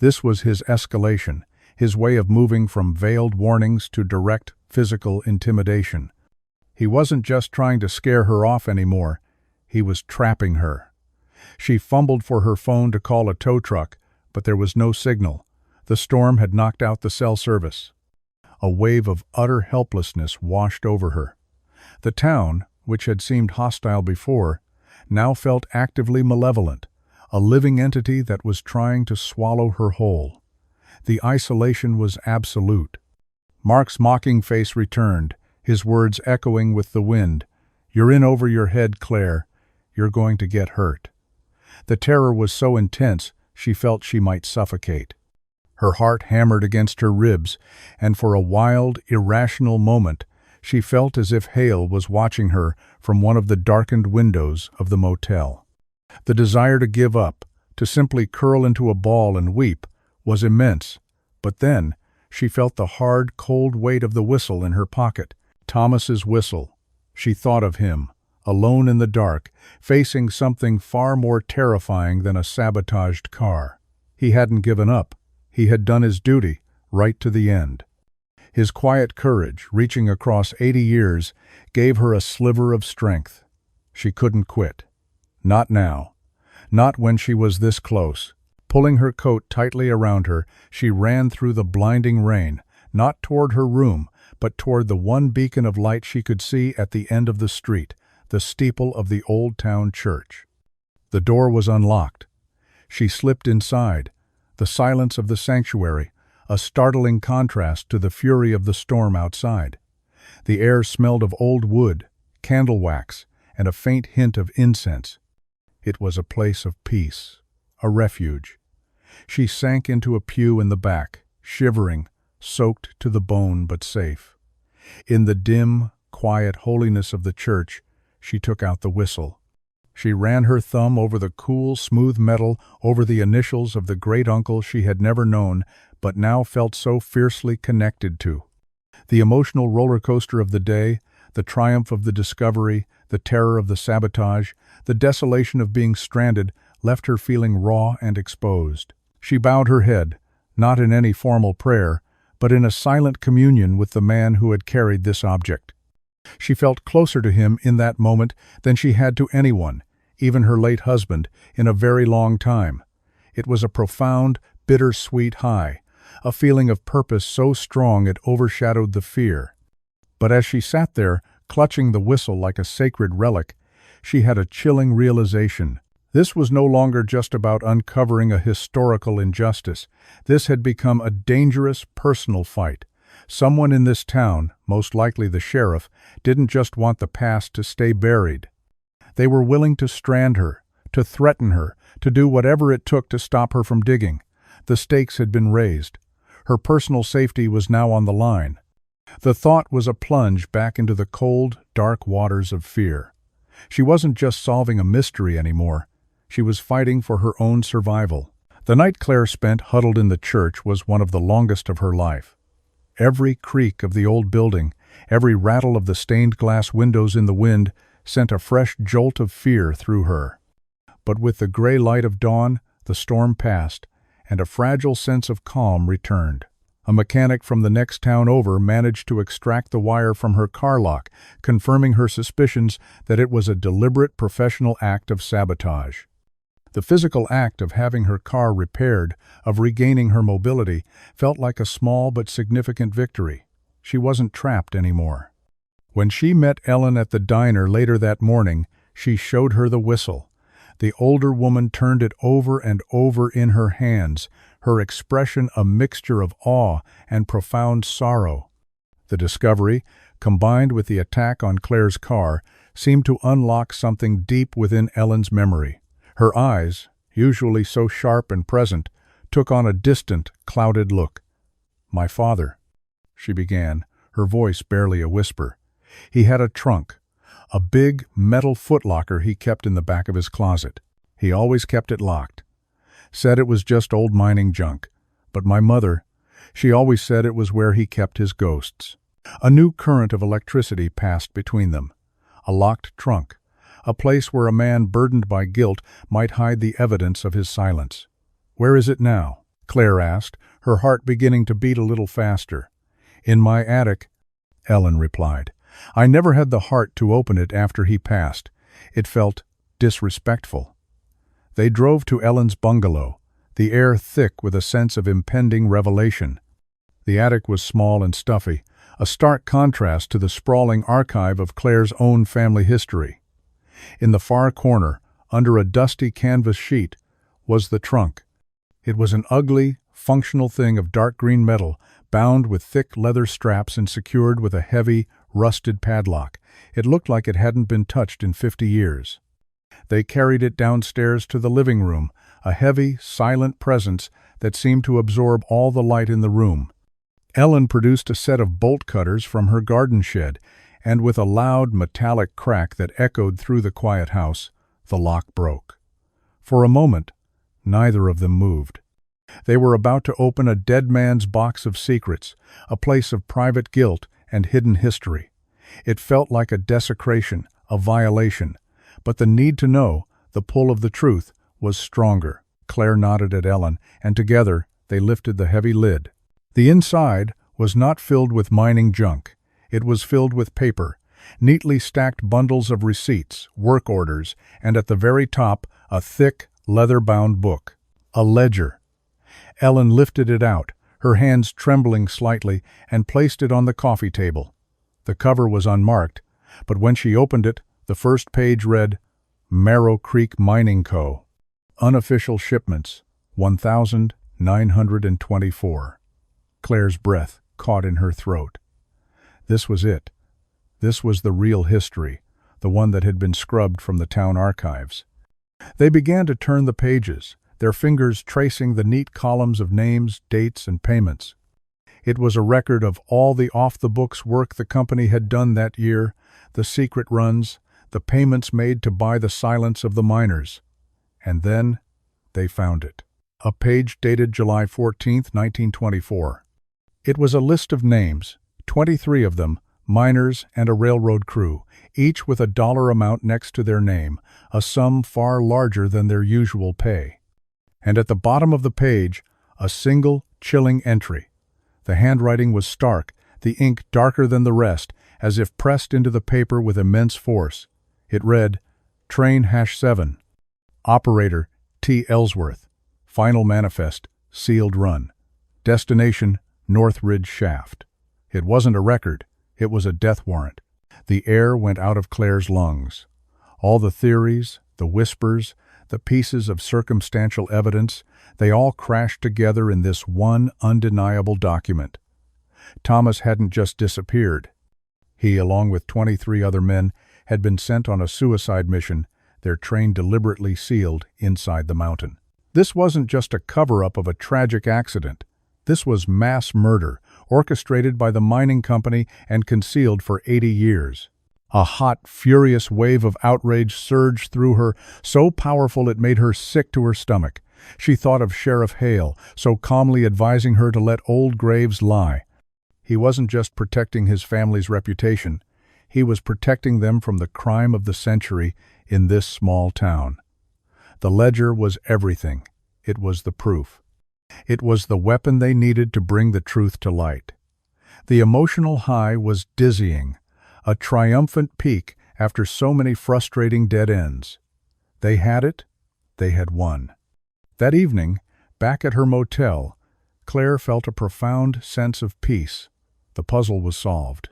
This was his escalation, his way of moving from veiled warnings to direct, physical intimidation. He wasn't just trying to scare her off anymore. He was trapping her. She fumbled for her phone to call a tow truck, but there was no signal. The storm had knocked out the cell service. A wave of utter helplessness washed over her. The town, which had seemed hostile before, now felt actively malevolent, a living entity that was trying to swallow her whole. The isolation was absolute. Mark's mocking face returned, his words echoing with the wind. "You're in over your head, Claire. You're going to get hurt." The terror was so intense, she felt she might suffocate. Her heart hammered against her ribs, and for a wild, irrational moment, she felt as if Hale was watching her from one of the darkened windows of the motel. The desire to give up, to simply curl into a ball and weep, was immense, but then she felt the hard, cold weight of the whistle in her pocket. Thomas's whistle. She thought of him, alone in the dark, facing something far more terrifying than a sabotaged car. He hadn't given up. He had done his duty, right to the end. His quiet courage, reaching across 80 years, gave her a sliver of strength. She couldn't quit. Not now. Not when she was this close. Pulling her coat tightly around her, she ran through the blinding rain, not toward her room, but toward the one beacon of light she could see at the end of the street, the steeple of the old town church. The door was unlocked. She slipped inside. The silence of the sanctuary, a startling contrast to the fury of the storm outside. The air smelled of old wood, candle wax, and a faint hint of incense. It was a place of peace, a refuge. She sank into a pew in the back, shivering, soaked to the bone but safe. In the dim, quiet holiness of the church, she took out the whistle. She ran her thumb over the cool, smooth metal, over the initials of the great uncle she had never known, but now felt so fiercely connected to. The emotional roller coaster of the day, the triumph of the discovery, the terror of the sabotage, the desolation of being stranded left her feeling raw and exposed. She bowed her head, not in any formal prayer, but in a silent communion with the man who had carried this object. She felt closer to him in that moment than she had to anyone, even her late husband, in a very long time. It was a profound, bitter-sweet high, a feeling of purpose so strong it overshadowed the fear. But as she sat there, clutching the whistle like a sacred relic, she had a chilling realization. This was no longer just about uncovering a historical injustice. This had become a dangerous, personal fight. Someone in this town, most likely the sheriff, didn't just want the past to stay buried. They were willing to strand her, to threaten her, to do whatever it took to stop her from digging. The stakes had been raised. Her personal safety was now on the line. The thought was a plunge back into the cold, dark waters of fear. She wasn't just solving a mystery anymore. She was fighting for her own survival. The night Claire spent huddled in the church was one of the longest of her life. Every creak of the old building, every rattle of the stained glass windows in the wind, sent a fresh jolt of fear through her. But with the gray light of dawn, the storm passed, and a fragile sense of calm returned. A mechanic from the next town over managed to extract the wire from her car lock, confirming her suspicions that it was a deliberate professional act of sabotage. The physical act of having her car repaired, of regaining her mobility, felt like a small but significant victory. She wasn't trapped anymore. When she met Ellen at the diner later that morning, she showed her the whistle. The older woman turned it over and over in her hands, her expression a mixture of awe and profound sorrow. The discovery, combined with the attack on Claire's car, seemed to unlock something deep within Ellen's memory. Her eyes, usually so sharp and present, took on a distant, clouded look. "My father," she began, her voice barely a whisper. "He had a trunk, a big metal footlocker he kept in the back of his closet. He always kept it locked. Said it was just old mining junk. But my mother, she always said it was where he kept his ghosts." A new current of electricity passed between them. A locked trunk, a place where a man burdened by guilt might hide the evidence of his silence. "Where is it now?" Claire asked, her heart beginning to beat a little faster. "In my attic," Ellen replied. "I never had the heart to open it after he passed. It felt disrespectful." They drove to Ellen's bungalow, the air thick with a sense of impending revelation. The attic was small and stuffy, a stark contrast to the sprawling archive of Claire's own family history. In the far corner, under a dusty canvas sheet, was the trunk. It was an ugly, functional thing of dark green metal, bound with thick leather straps and secured with a heavy, rusted padlock. It looked like it hadn't been touched in 50 years. They carried it downstairs to the living room, a heavy, silent presence that seemed to absorb all the light in the room. Ellen produced a set of bolt cutters from her garden shed, and with a loud, metallic crack that echoed through the quiet house, the lock broke. For a moment, neither of them moved. They were about to open a dead man's box of secrets, a place of private guilt and hidden history. It felt like a desecration, a violation, but the need to know, the pull of the truth, was stronger. Claire nodded at Ellen, and together they lifted the heavy lid. The inside was not filled with mining junk. It was filled with paper, neatly stacked bundles of receipts, work orders, and at the very top, a thick, leather-bound book. A ledger. Ellen lifted it out, her hands trembling slightly, and placed it on the coffee table. The cover was unmarked, but when she opened it, the first page read, "Marrow Creek Mining Co. Unofficial shipments, 1,924. Claire's breath caught in her throat. This was it. This was the real history, the one that had been scrubbed from the town archives. They began to turn the pages, their fingers tracing the neat columns of names, dates, and payments. It was a record of all the off-the-books work the company had done that year, the secret runs, the payments made to buy the silence of the miners. And then they found it. A page dated July 14, 1924. It was a list of names, 23 of them, miners and a railroad crew, each with a dollar amount next to their name, a sum far larger than their usual pay. And at the bottom of the page, a single, chilling entry. The handwriting was stark, the ink darker than the rest, as if pressed into the paper with immense force. It read, Train #7. Operator T. Ellsworth. Final manifest, sealed run. Destination, North Ridge Shaft. It wasn't a record, it was a death warrant. The air went out of Claire's lungs. All the theories, the whispers, the pieces of circumstantial evidence, they all crashed together in this one undeniable document. Thomas hadn't just disappeared. He, along with 23 other men, had been sent on a suicide mission, their train deliberately sealed inside the mountain. This wasn't just a cover-up of a tragic accident. This was mass murder, orchestrated by the mining company and concealed for 80 years. A hot, furious wave of outrage surged through her, so powerful it made her sick to her stomach. She thought of Sheriff Hale, so calmly advising her to let old graves lie. He wasn't just protecting his family's reputation. He was protecting them from the crime of the century in this small town. The ledger was everything. It was the proof. It was the weapon they needed to bring the truth to light. The emotional high was dizzying, a triumphant peak after so many frustrating dead ends. They had it. They had won. That evening, back at her motel, Claire felt a profound sense of peace. The puzzle was solved.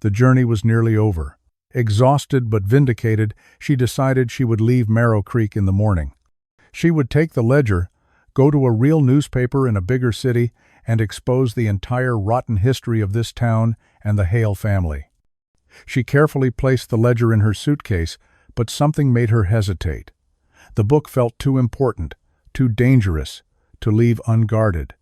The journey was nearly over. Exhausted but vindicated, she decided she would leave Marrow Creek in the morning. She would take the ledger, go to a real newspaper in a bigger city, and expose the entire rotten history of this town and the Hale family. She carefully placed the ledger in her suitcase, but something made her hesitate. The book felt too important, too dangerous, to leave unguarded.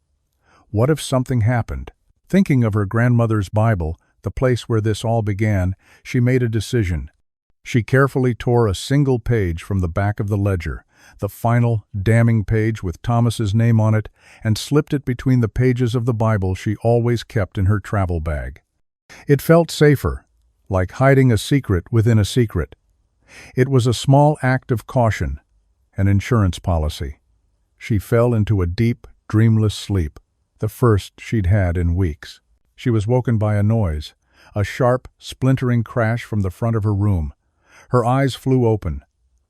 What if something happened? Thinking of her grandmother's Bible, the place where this all began, she made a decision. She carefully tore a single page from the back of the ledger, the final, damning page with Thomas's name on it, and slipped it between the pages of the Bible she always kept in her travel bag. It felt safer, like hiding a secret within a secret. It was a small act of caution, an insurance policy. She fell into a deep, dreamless sleep, the first she'd had in weeks. She was woken by a noise, a sharp, splintering crash from the front of her room. Her eyes flew open.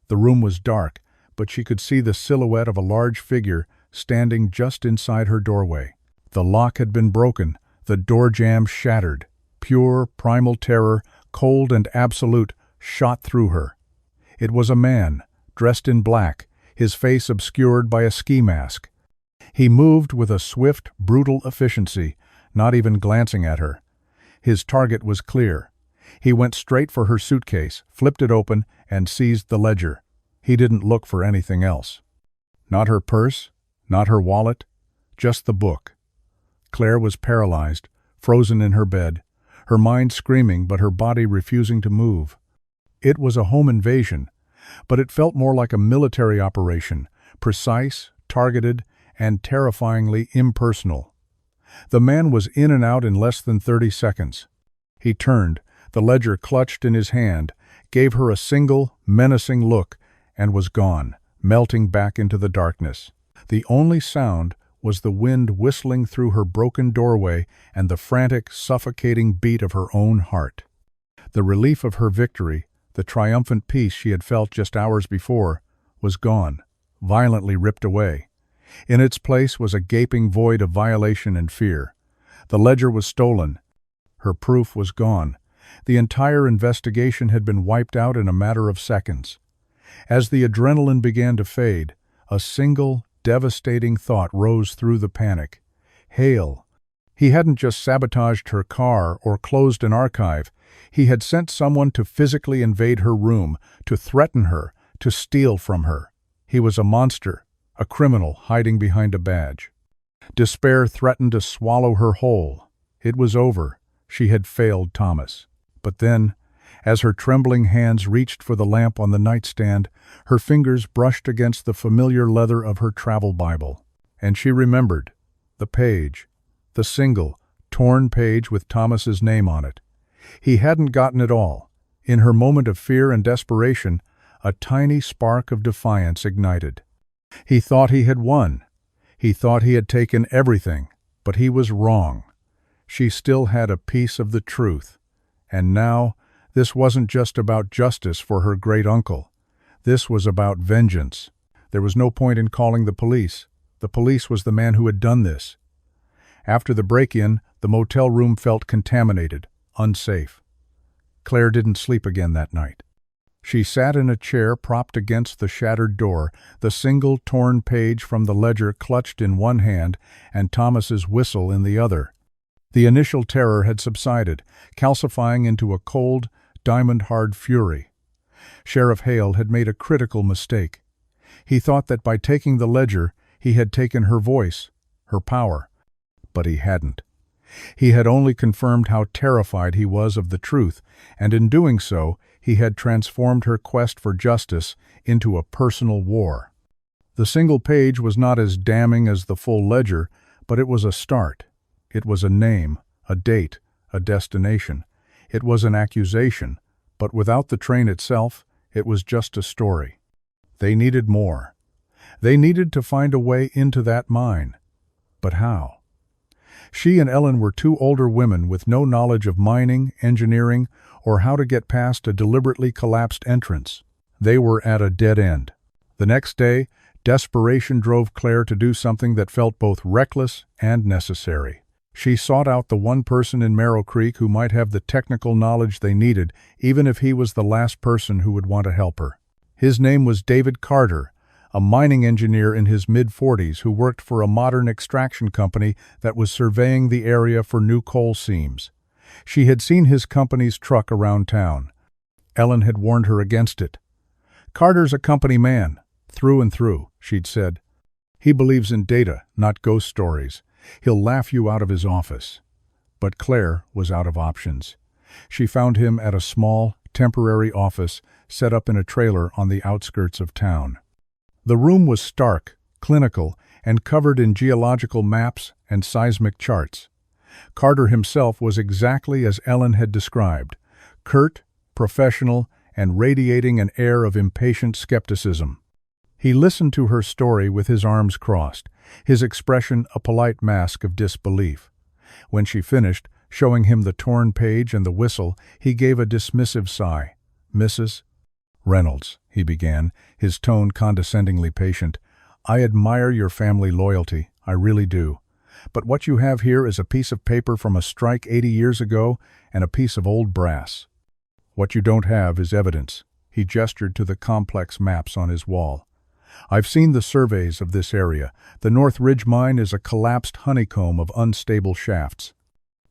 The room was dark, but she could see the silhouette of a large figure standing just inside her doorway. The lock had been broken, the door jamb shattered. Pure, primal terror, cold and absolute, shot through her. It was a man, dressed in black, his face obscured by a ski mask. He moved with a swift, brutal efficiency, not even glancing at her. His target was clear. He went straight for her suitcase, flipped it open, and seized the ledger. He didn't look for anything else. Not her purse, not her wallet, just the book. Claire was paralyzed, frozen in her bed, her mind screaming but her body refusing to move. It was a home invasion, but it felt more like a military operation, precise, targeted, and terrifyingly impersonal. The man was in and out in less than 30 seconds. He turned, the ledger clutched in his hand, gave her a single, menacing look, and was gone, melting back into the darkness. The only sound was the wind whistling through her broken doorway and the frantic, suffocating beat of her own heart. The relief of her victory, the triumphant peace she had felt just hours before, was gone, violently ripped away. In its place was a gaping void of violation and fear. The ledger was stolen. Her proof was gone. The entire investigation had been wiped out in a matter of seconds. As the adrenaline began to fade, a single, devastating thought rose through the panic. Hale. He hadn't just sabotaged her car or closed an archive. He had sent someone to physically invade her room, to threaten her, to steal from her. He was a monster, a criminal hiding behind a badge. Despair threatened to swallow her whole. It was over. She had failed Thomas. But then, as her trembling hands reached for the lamp on the nightstand, her fingers brushed against the familiar leather of her travel Bible. And she remembered. The page. The single, torn page with Thomas's name on it. He hadn't gotten it all. In her moment of fear and desperation, a tiny spark of defiance ignited. He thought he had won. He thought he had taken everything, but he was wrong. She still had a piece of the truth. And now, this wasn't just about justice for her great-uncle. This was about vengeance. There was no point in calling the police. The police was the man who had done this. After the break-in, the motel room felt contaminated, unsafe. Claire didn't sleep again that night. She sat in a chair propped against the shattered door, the single torn page from the ledger clutched in one hand and Thomas's whistle in the other. The initial terror had subsided, calcifying into a cold, diamond-hard fury. Sheriff Hale had made a critical mistake. He thought that by taking the ledger, he had taken her voice, her power. But he hadn't. He had only confirmed how terrified he was of the truth, and in doing so, he had transformed her quest for justice into a personal war. The single page was not as damning as the full ledger, but it was a start. It was a name, a date, a destination. It was an accusation, but without the train itself, it was just a story. They needed more. They needed to find a way into that mine. But how? She and Ellen were two older women with no knowledge of mining, engineering, or how to get past a deliberately collapsed entrance. They were at a dead end. The next day, desperation drove Claire to do something that felt both reckless and necessary. She sought out the one person in Merrill Creek who might have the technical knowledge they needed, even if he was the last person who would want to help her. His name was David Carter, a mining engineer in his mid-40s who worked for a modern extraction company that was surveying the area for new coal seams. She had seen his company's truck around town. Ellen had warned her against it. "Carter's a company man, through and through," she'd said. "He believes in data, not ghost stories. He'll laugh you out of his office." But Claire was out of options. She found him at a small, temporary office set up in a trailer on the outskirts of town. The room was stark, clinical, and covered in geological maps and seismic charts. Carter himself was exactly as Ellen had described, curt, professional, and radiating an air of impatient skepticism. He listened to her story with his arms crossed, his expression a polite mask of disbelief. When she finished, showing him the torn page and the whistle, he gave a dismissive sigh. "Mrs. Reynolds," he began, his tone condescendingly patient, "I admire your family loyalty, I really do. But what you have here is a piece of paper from a strike 80 years ago and a piece of old brass. What you don't have is evidence." He gestured to the complex maps on his wall. "I've seen the surveys of this area. The North Ridge mine is a collapsed honeycomb of unstable shafts.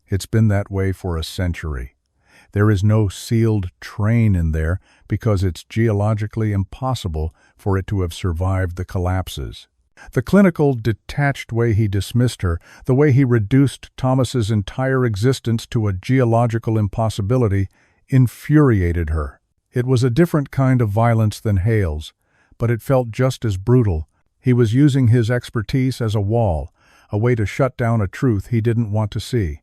It's been that way for a century. There is no sealed train in there because it's geologically impossible for it to have survived the collapses." The clinical, detached way he dismissed her, the way he reduced Thomas's entire existence to a geological impossibility, infuriated her. It was a different kind of violence than Hale's, but it felt just as brutal. He was using his expertise as a wall, a way to shut down a truth he didn't want to see.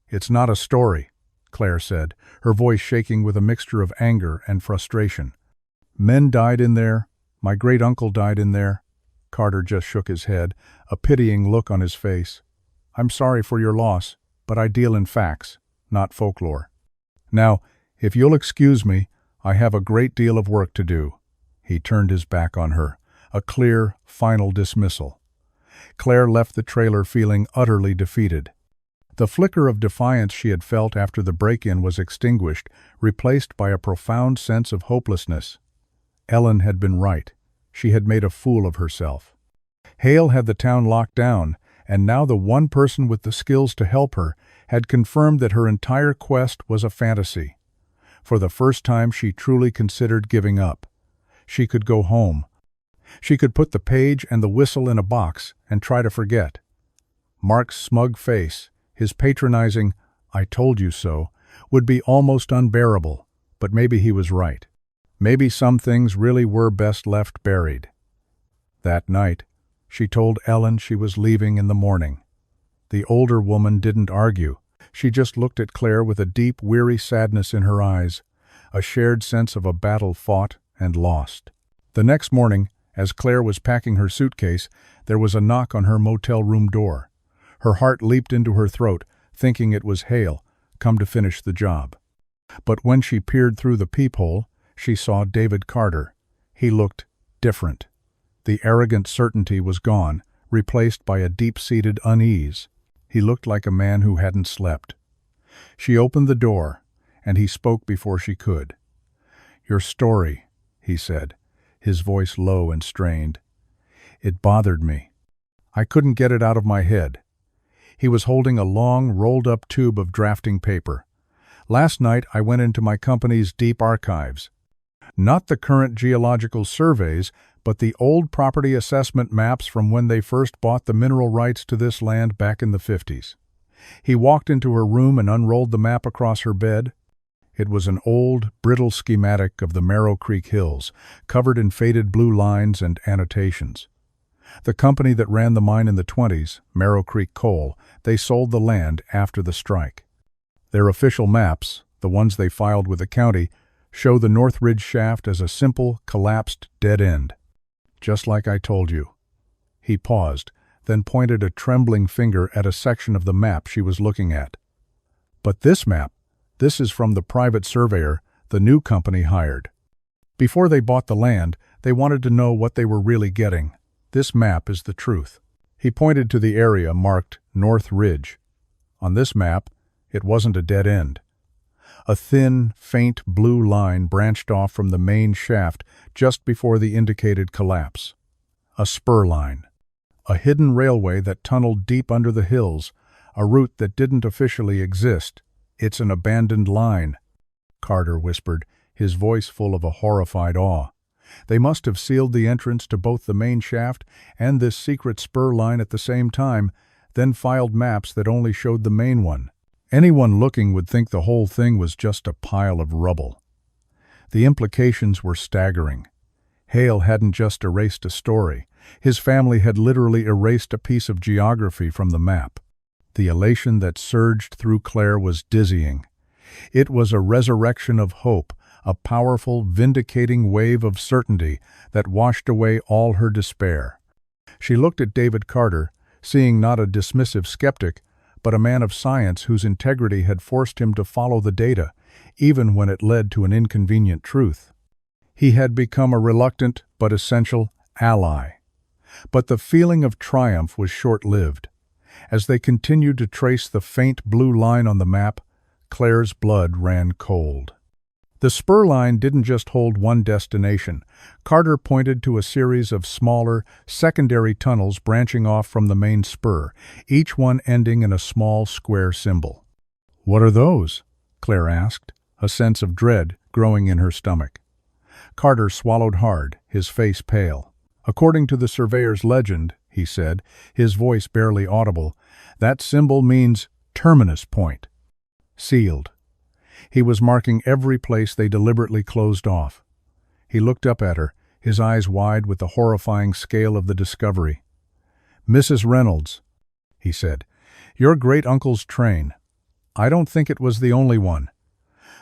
"It's not a story," Claire said, her voice shaking with a mixture of anger and frustration. "Men died in there. My great-uncle died in there." Carter just shook his head, a pitying look on his face. "I'm sorry for your loss, but I deal in facts, not folklore. Now, if you'll excuse me, I have a great deal of work to do." He turned his back on her, a clear, final dismissal. Claire left the trailer feeling utterly defeated. The flicker of defiance she had felt after the break-in was extinguished, replaced by a profound sense of hopelessness. Ellen had been right. She had made a fool of herself. Hale had the town locked down, and now the one person with the skills to help her had confirmed that her entire quest was a fantasy. For the first time she truly considered giving up. She could go home. She could put the page and the whistle in a box and try to forget. Mark's smug face, his patronizing, "I told you so," would be almost unbearable, but maybe he was right. Maybe some things really were best left buried. That night, she told Ellen she was leaving in the morning. The older woman didn't argue. She just looked at Claire with a deep, weary sadness in her eyes, a shared sense of a battle fought and lost. The next morning, as Claire was packing her suitcase, there was a knock on her motel room door. Her heart leaped into her throat, thinking it was Hale, come to finish the job. But when she peered through the peephole, she saw David Carter. He looked different. The arrogant certainty was gone, replaced by a deep-seated unease. He looked like a man who hadn't slept. She opened the door, and he spoke before she could. "Your story," he said, his voice low and strained. "It bothered me. I couldn't get it out of my head." He was holding a long, rolled-up tube of drafting paper. "Last night I went into my company's deep archives. Not the current geological surveys, but the old property assessment maps from when they first bought the mineral rights to this land back in the 50s. He walked into her room and unrolled the map across her bed. It was an old, brittle schematic of the Marrow Creek Hills, covered in faded blue lines and annotations. The company that ran the mine in the 20s, Marrow Creek Coal, they sold the land after the strike. Their official maps, the ones they filed with the county, show the North Ridge shaft as a simple, collapsed dead end. Just like I told you." He paused, then pointed a trembling finger at a section of the map she was looking at. "But this map, this is from the private surveyor the new company hired. Before they bought the land, they wanted to know what they were really getting. This map is the truth." He pointed to the area marked North Ridge. On this map, it wasn't a dead end. A thin, faint blue line branched off from the main shaft just before the indicated collapse. A spur line. A hidden railway that tunneled deep under the hills, a route that didn't officially exist. "It's an abandoned line," Carter whispered, his voice full of a horrified awe. "They must have sealed the entrance to both the main shaft and this secret spur line at the same time, then filed maps that only showed the main one. Anyone looking would think the whole thing was just a pile of rubble." The implications were staggering. Hale hadn't just erased a story. His family had literally erased a piece of geography from the map. The elation that surged through Claire was dizzying. It was a resurrection of hope, a powerful, vindicating wave of certainty that washed away all her despair. She looked at David Carter, seeing not a dismissive skeptic, but a man of science whose integrity had forced him to follow the data, even when it led to an inconvenient truth. He had become a reluctant but essential ally. But the feeling of triumph was short-lived. As they continued to trace the faint blue line on the map, Claire's blood ran cold. The spur line didn't just hold one destination. Carter pointed to a series of smaller, secondary tunnels branching off from the main spur, each one ending in a small square symbol. "What are those?" Claire asked, a sense of dread growing in her stomach. Carter swallowed hard, his face pale. "According to the surveyor's legend," he said, his voice barely audible, "that symbol means terminus point. Sealed." He was marking every place they deliberately closed off. He looked up at her, his eyes wide with the horrifying scale of the discovery. "Mrs. Reynolds," he said, "your great-uncle's train. I don't think it was the only one.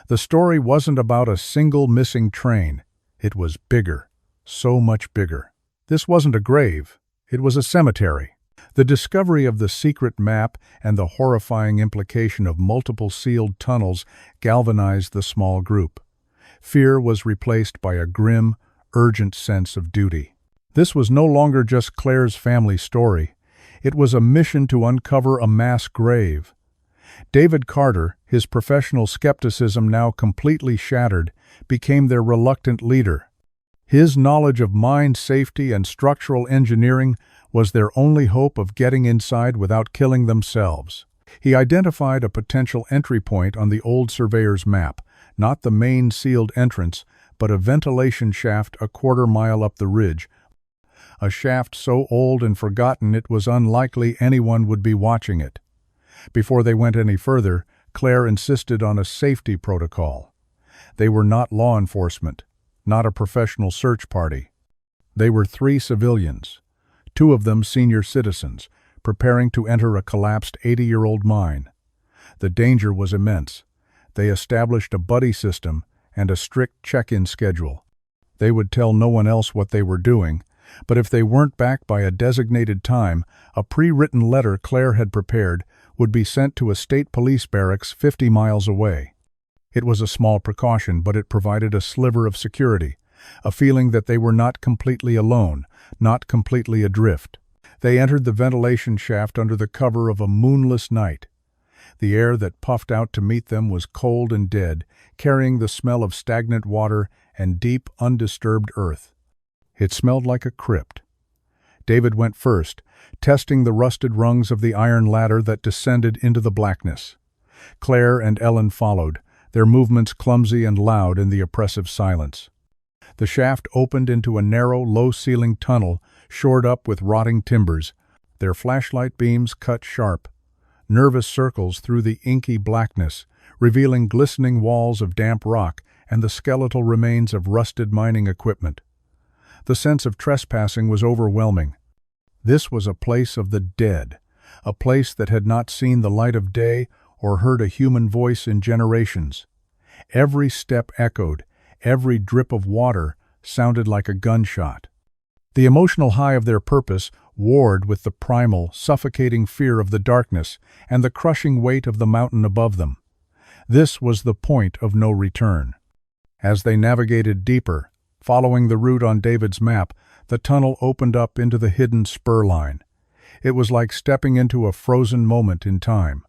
The story wasn't about a single missing train. It was bigger, so much bigger. This wasn't a grave. It was a cemetery." The discovery of the secret map and the horrifying implication of multiple sealed tunnels galvanized the small group. Fear was replaced by a grim, urgent sense of duty. This was no longer just Claire's family story. It was a mission to uncover a mass grave. David Carter, his professional skepticism now completely shattered, became their reluctant leader. His knowledge of mine safety and structural engineering was their only hope of getting inside without killing themselves. He identified a potential entry point on the old surveyor's map, not the main sealed entrance, but a ventilation shaft a quarter-mile up the ridge, a shaft so old and forgotten it was unlikely anyone would be watching it. Before they went any further, Claire insisted on a safety protocol. They were not law enforcement, not a professional search party. They were 3 civilians, 2 of them senior citizens, preparing to enter a collapsed 80-year-old mine. The danger was immense. They established a buddy system and a strict check-in schedule. They would tell no one else what they were doing, but if they weren't back by a designated time, a pre-written letter Claire had prepared would be sent to a state police barracks 50 miles away. It was a small precaution, but it provided a sliver of security, a feeling that they were not completely alone, not completely adrift. They entered the ventilation shaft under the cover of a moonless night. The air that puffed out to meet them was cold and dead, carrying the smell of stagnant water and deep, undisturbed earth. It smelled like a crypt. David went first, testing the rusted rungs of the iron ladder that descended into the blackness. Claire and Ellen followed, their movements clumsy and loud in the oppressive silence. The shaft opened into a narrow, low-ceilinged tunnel, shored up with rotting timbers. Their flashlight beams cut sharp, nervous circles through the inky blackness, revealing glistening walls of damp rock and the skeletal remains of rusted mining equipment. The sense of trespassing was overwhelming. This was a place of the dead, a place that had not seen the light of day or heard a human voice in generations. Every step echoed, every drip of water sounded like a gunshot. The emotional high of their purpose warred with the primal, suffocating fear of the darkness and the crushing weight of the mountain above them. This was the point of no return. As they navigated deeper, following the route on David's map, the tunnel opened up into the hidden spur line. It was like stepping into a frozen moment in time.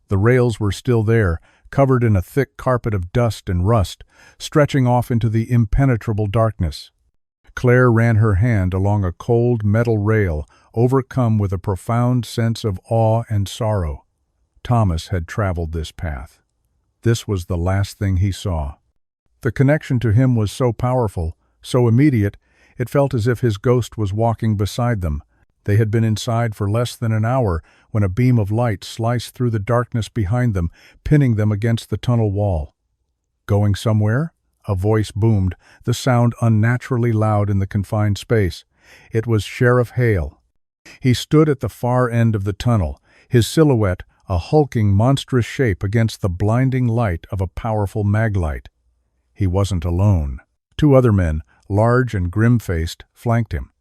The rails were still there, covered in a thick carpet of dust and rust, stretching off into the impenetrable darkness. Claire ran her hand along a cold metal rail, overcome with a profound sense of awe and sorrow. Thomas had traveled this path. This was the last thing he saw. The connection to him was so powerful, so immediate, it felt as if his ghost was walking beside them. They had been inside for less than an hour when a beam of light sliced through the darkness behind them, pinning them against the tunnel wall. "Going somewhere?" A voice boomed, the sound unnaturally loud in the confined space. It was Sheriff Hale. He stood at the far end of the tunnel, his silhouette a hulking, monstrous shape against the blinding light of a powerful maglite. He wasn't alone. 2 other men, large and grim-faced, flanked him.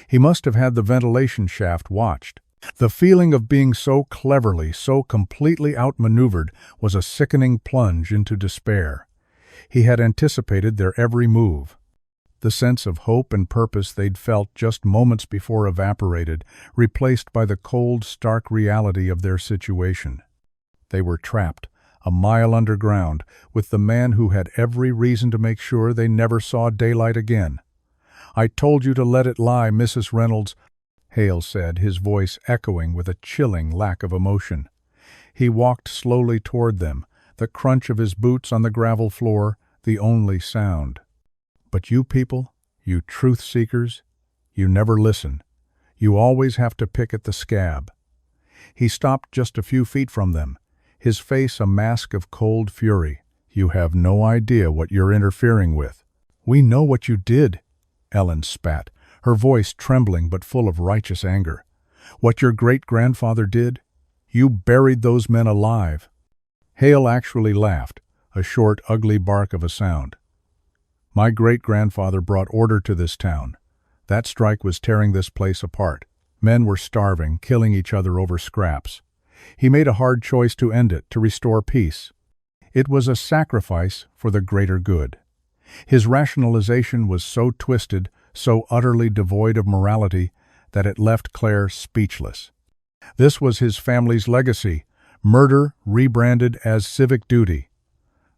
He must have had the ventilation shaft watched. The feeling of being so cleverly, so completely outmaneuvered was a sickening plunge into despair. He had anticipated their every move. The sense of hope and purpose they'd felt just moments before evaporated, replaced by the cold, stark reality of their situation. They were trapped, a mile underground, with the man who had every reason to make sure they never saw daylight again. "I told you to let it lie, Mrs. Reynolds," Hale said, his voice echoing with a chilling lack of emotion. He walked slowly toward them, the crunch of his boots on the gravel floor the only sound. "But you people, you truth-seekers, you never listen. You always have to pick at the scab." He stopped just a few feet from them, his face a mask of cold fury. "You have no idea what you're interfering with." "We know what you did," Ellen spat, her voice trembling but full of righteous anger. "What your great-grandfather did? You buried those men alive." Hale actually laughed, a short, ugly bark of a sound. "My great-grandfather brought order to this town. That strike was tearing this place apart. Men were starving, killing each other over scraps. He made a hard choice to end it, to restore peace. It was a sacrifice for the greater good." His rationalization was so twisted, so utterly devoid of morality, that it left Claire speechless. This was his family's legacy, murder rebranded as civic duty.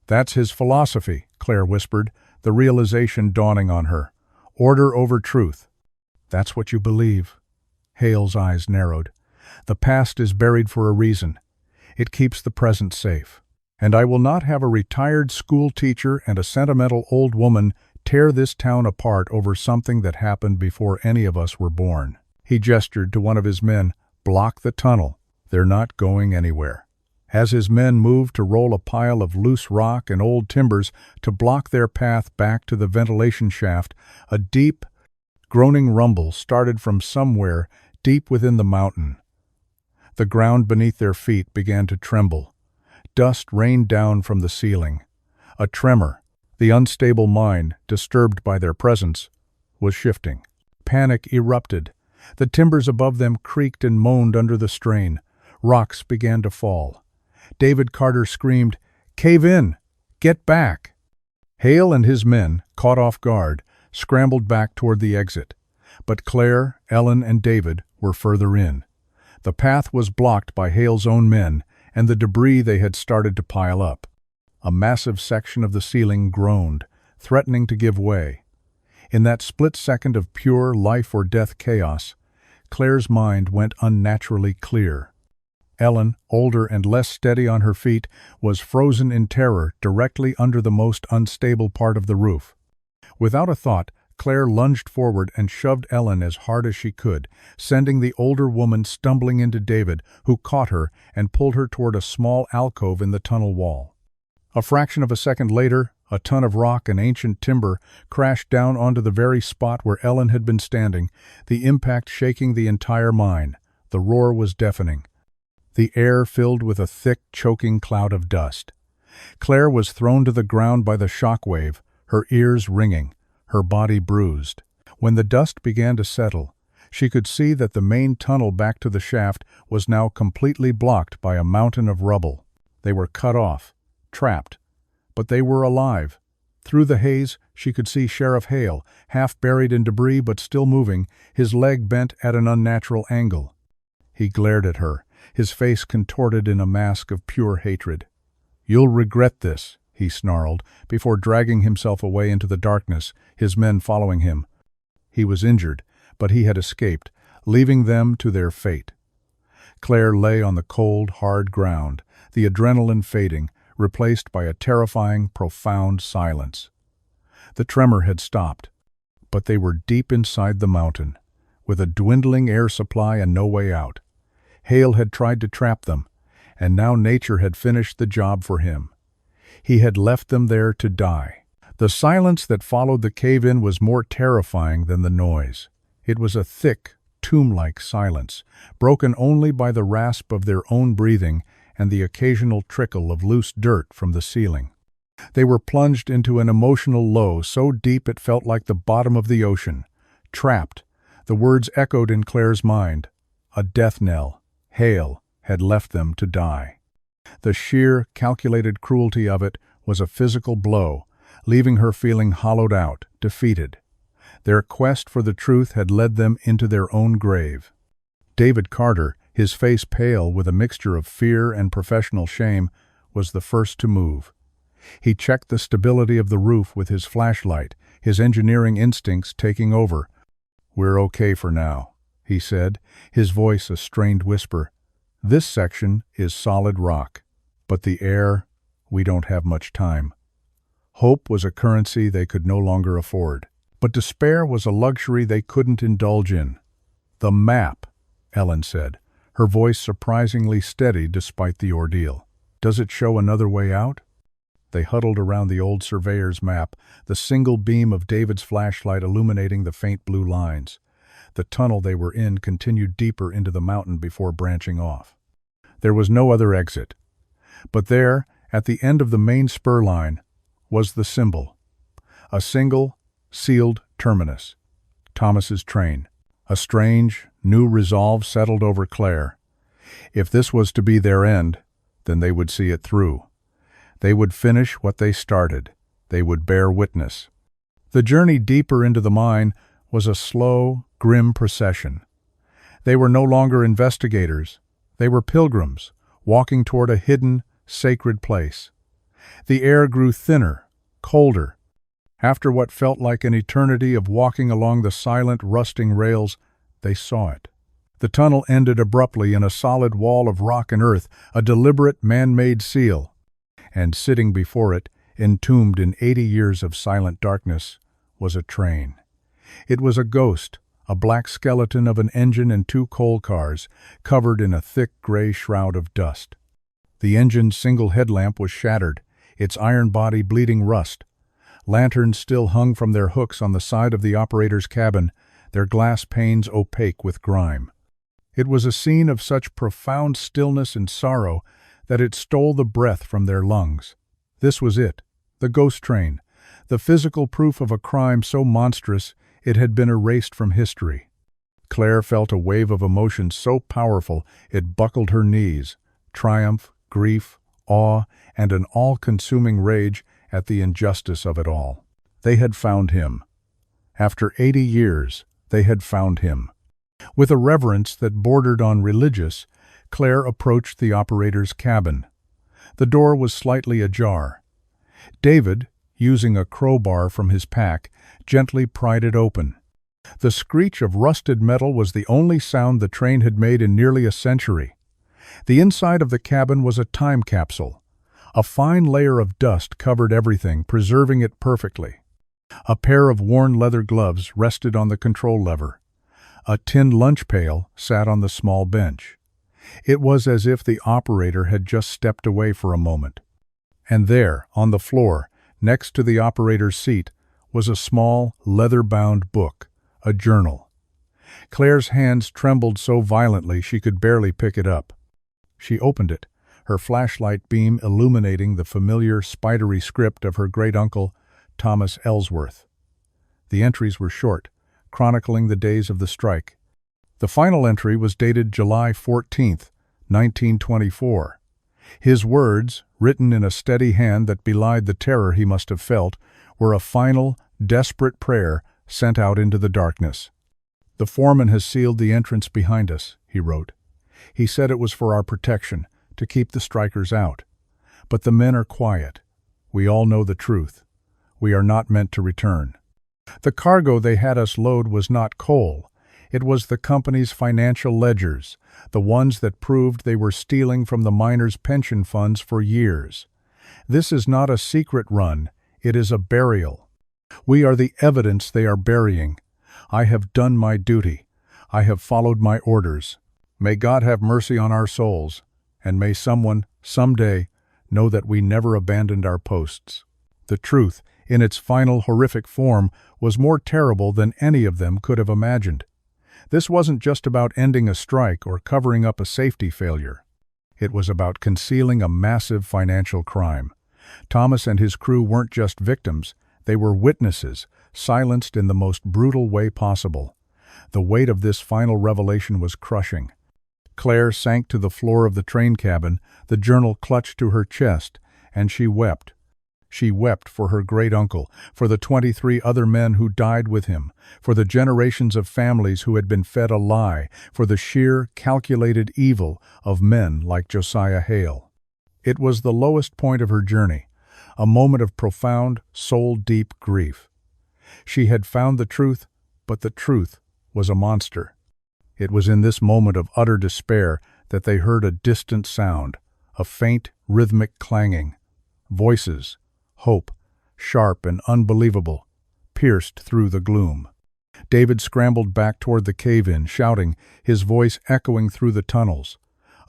"That's his philosophy," Claire whispered, the realization dawning on her. "Order over truth." "That's what you believe." Hale's eyes narrowed. "The past is buried for a reason. It keeps the present safe. And I will not have a retired school teacher and a sentimental old woman tear this town apart over something that happened before any of us were born." He gestured to one of his men. "Block the tunnel. They're not going anywhere." As his men moved to roll a pile of loose rock and old timbers to block their path back to the ventilation shaft, a deep, groaning rumble started from somewhere deep within the mountain. The ground beneath their feet began to tremble. Dust rained down from the ceiling. A tremor, the unstable mine, disturbed by their presence, was shifting. Panic erupted. The timbers above them creaked and moaned under the strain. Rocks began to fall. David Carter screamed, "Cave in! Get back!" Hale and his men, caught off guard, scrambled back toward the exit. But Claire, Ellen, and David were further in. The path was blocked by Hale's own men and the debris they had started to pile up. A massive section of the ceiling groaned, threatening to give way. In that split second of pure life-or-death chaos, Claire's mind went unnaturally clear. Ellen, older and less steady on her feet, was frozen in terror directly under the most unstable part of the roof. Without a thought, Claire lunged forward and shoved Ellen as hard as she could, sending the older woman stumbling into David, who caught her and pulled her toward a small alcove in the tunnel wall. A fraction of a second later, a ton of rock and ancient timber crashed down onto the very spot where Ellen had been standing, the impact shaking the entire mine. The roar was deafening. The air filled with a thick, choking cloud of dust. Claire was thrown to the ground by the shock wave, her ears ringing, her body bruised. When the dust began to settle, she could see that the main tunnel back to the shaft was now completely blocked by a mountain of rubble. They were cut off, trapped, but they were alive. Through the haze, she could see Sheriff Hale, half buried in debris but still moving, his leg bent at an unnatural angle. He glared at her, his face contorted in a mask of pure hatred. "You'll regret this," he snarled, before dragging himself away into the darkness, his men following him. He was injured, but he had escaped, leaving them to their fate. Claire lay on the cold, hard ground, the adrenaline fading, replaced by a terrifying, profound silence. The tremor had stopped, but they were deep inside the mountain, with a dwindling air supply and no way out. Hale had tried to trap them, and now nature had finished the job for him. He had left them there to die. The silence that followed the cave-in was more terrifying than the noise. It was a thick, tomb-like silence, broken only by the rasp of their own breathing and the occasional trickle of loose dirt from the ceiling. They were plunged into an emotional low so deep it felt like the bottom of the ocean. Trapped, the words echoed in Claire's mind. A death knell. Hale had left them to die. The sheer, calculated cruelty of it was a physical blow, leaving her feeling hollowed out, defeated. Their quest for the truth had led them into their own grave. David Carter, his face pale with a mixture of fear and professional shame, was the first to move. He checked the stability of the roof with his flashlight, his engineering instincts taking over. "We're okay for now," he said, his voice a strained whisper. "This section is solid rock, but the air, we don't have much time." Hope was a currency they could no longer afford, but despair was a luxury they couldn't indulge in. "The map," Ellen said, her voice surprisingly steady despite the ordeal. "Does it show another way out?" They huddled around the old surveyor's map, the single beam of David's flashlight illuminating the faint blue lines. The tunnel they were in continued deeper into the mountain before branching off. There was no other exit. But there, at the end of the main spur line, was the symbol. A single, sealed terminus. Thomas's train. A strange, new resolve settled over Claire. If this was to be their end, then they would see it through. They would finish what they started. They would bear witness. The journey deeper into the mine was a slow, grim procession. They were no longer investigators. They were pilgrims, walking toward a hidden, sacred place. The air grew thinner, colder. After what felt like an eternity of walking along the silent, rusting rails, they saw it. The tunnel ended abruptly in a solid wall of rock and earth, a deliberate man-made seal. And sitting before it, entombed in 80 years of silent darkness, was a train. It was a ghost, a black skeleton of an engine and 2 coal cars, covered in a thick gray shroud of dust. The engine's single headlamp was shattered, its iron body bleeding rust. Lanterns still hung from their hooks on the side of the operator's cabin, their glass panes opaque with grime. It was a scene of such profound stillness and sorrow that it stole the breath from their lungs. This was it, the ghost train, the physical proof of a crime so monstrous it had been erased from history. Claire felt a wave of emotion so powerful it buckled her knees, triumph, grief, awe, and an all-consuming rage at the injustice of it all. They had found him. After 80 years, they had found him. With a reverence that bordered on religious, Claire approached the operator's cabin. The door was slightly ajar. David, using a crowbar from his pack, gently pried it open. The screech of rusted metal was the only sound the train had made in nearly a century. The inside of the cabin was a time capsule. A fine layer of dust covered everything, preserving it perfectly. A pair of worn leather gloves rested on the control lever. A tin lunch pail sat on the small bench. It was as if the operator had just stepped away for a moment. And there, on the floor, next to the operator's seat, was a small, leather-bound book, a journal. Claire's hands trembled so violently she could barely pick it up. She opened it, her flashlight beam illuminating the familiar, spidery script of her great-uncle, Thomas Ellsworth. The entries were short, chronicling the days of the strike. The final entry was dated July 14, 1924. His words, written in a steady hand that belied the terror he must have felt, were a final, desperate prayer sent out into the darkness. "The foreman has sealed the entrance behind us," he wrote. "He said it was for our protection, to keep the strikers out. But the men are quiet. We all know the truth. We are not meant to return." The cargo they had us load was not coal. It was the company's financial ledgers, the ones that proved they were stealing from the miners' pension funds for years. This is not a secret run, it is a burial. We are the evidence they are burying. I have done my duty. I have followed my orders. May God have mercy on our souls, and may someone, someday, know that we never abandoned our posts. The truth, in its final horrific form, was more terrible than any of them could have imagined. This wasn't just about ending a strike or covering up a safety failure. It was about concealing a massive financial crime. Thomas and his crew weren't just victims, they were witnesses, silenced in the most brutal way possible. The weight of this final revelation was crushing. Claire sank to the floor of the train cabin, the journal clutched to her chest, and she wept. She wept for her great-uncle, for the 23 other men who died with him, for the generations of families who had been fed a lie, for the sheer, calculated evil of men like Josiah Hale. It was the lowest point of her journey, a moment of profound, soul-deep grief. She had found the truth, but the truth was a monster. It was in this moment of utter despair that they heard a distant sound, a faint, rhythmic clanging. Voices, hope, sharp and unbelievable, pierced through the gloom. David scrambled back toward the cave-in, shouting, his voice echoing through the tunnels.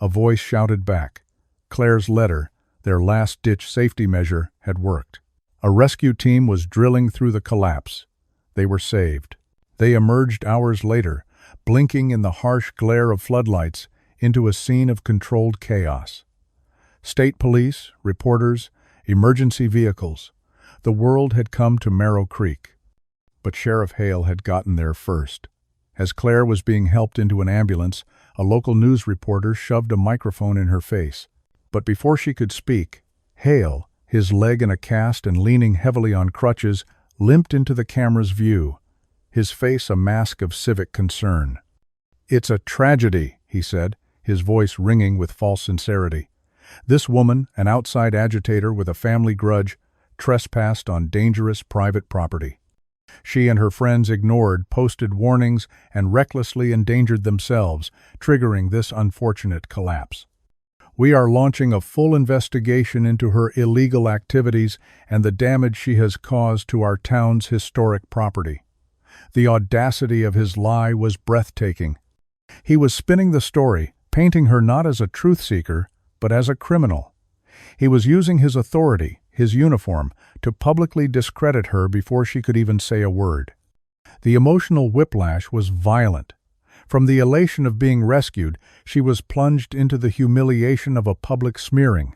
A voice shouted back. Claire's letter, their last-ditch safety measure, had worked. A rescue team was drilling through the collapse. They were saved. They emerged hours later, blinking in the harsh glare of floodlights, into a scene of controlled chaos. State police, reporters, emergency vehicles. The world had come to Marrow Creek. But Sheriff Hale had gotten there first. As Claire was being helped into an ambulance, a local news reporter shoved a microphone in her face. But before she could speak, Hale, his leg in a cast and leaning heavily on crutches, limped into the camera's view, his face a mask of civic concern. "It's a tragedy," he said, his voice ringing with false sincerity. "This woman, an outside agitator with a family grudge, trespassed on dangerous private property. She and her friends ignored posted warnings and recklessly endangered themselves, triggering this unfortunate collapse. We are launching a full investigation into her illegal activities and the damage she has caused to our town's historic property." The audacity of his lie was breathtaking. He was spinning the story, painting her not as a truth-seeker, but as a criminal. He was using his authority, his uniform, to publicly discredit her before she could even say a word. The emotional whiplash was violent. From the elation of being rescued, she was plunged into the humiliation of a public smearing.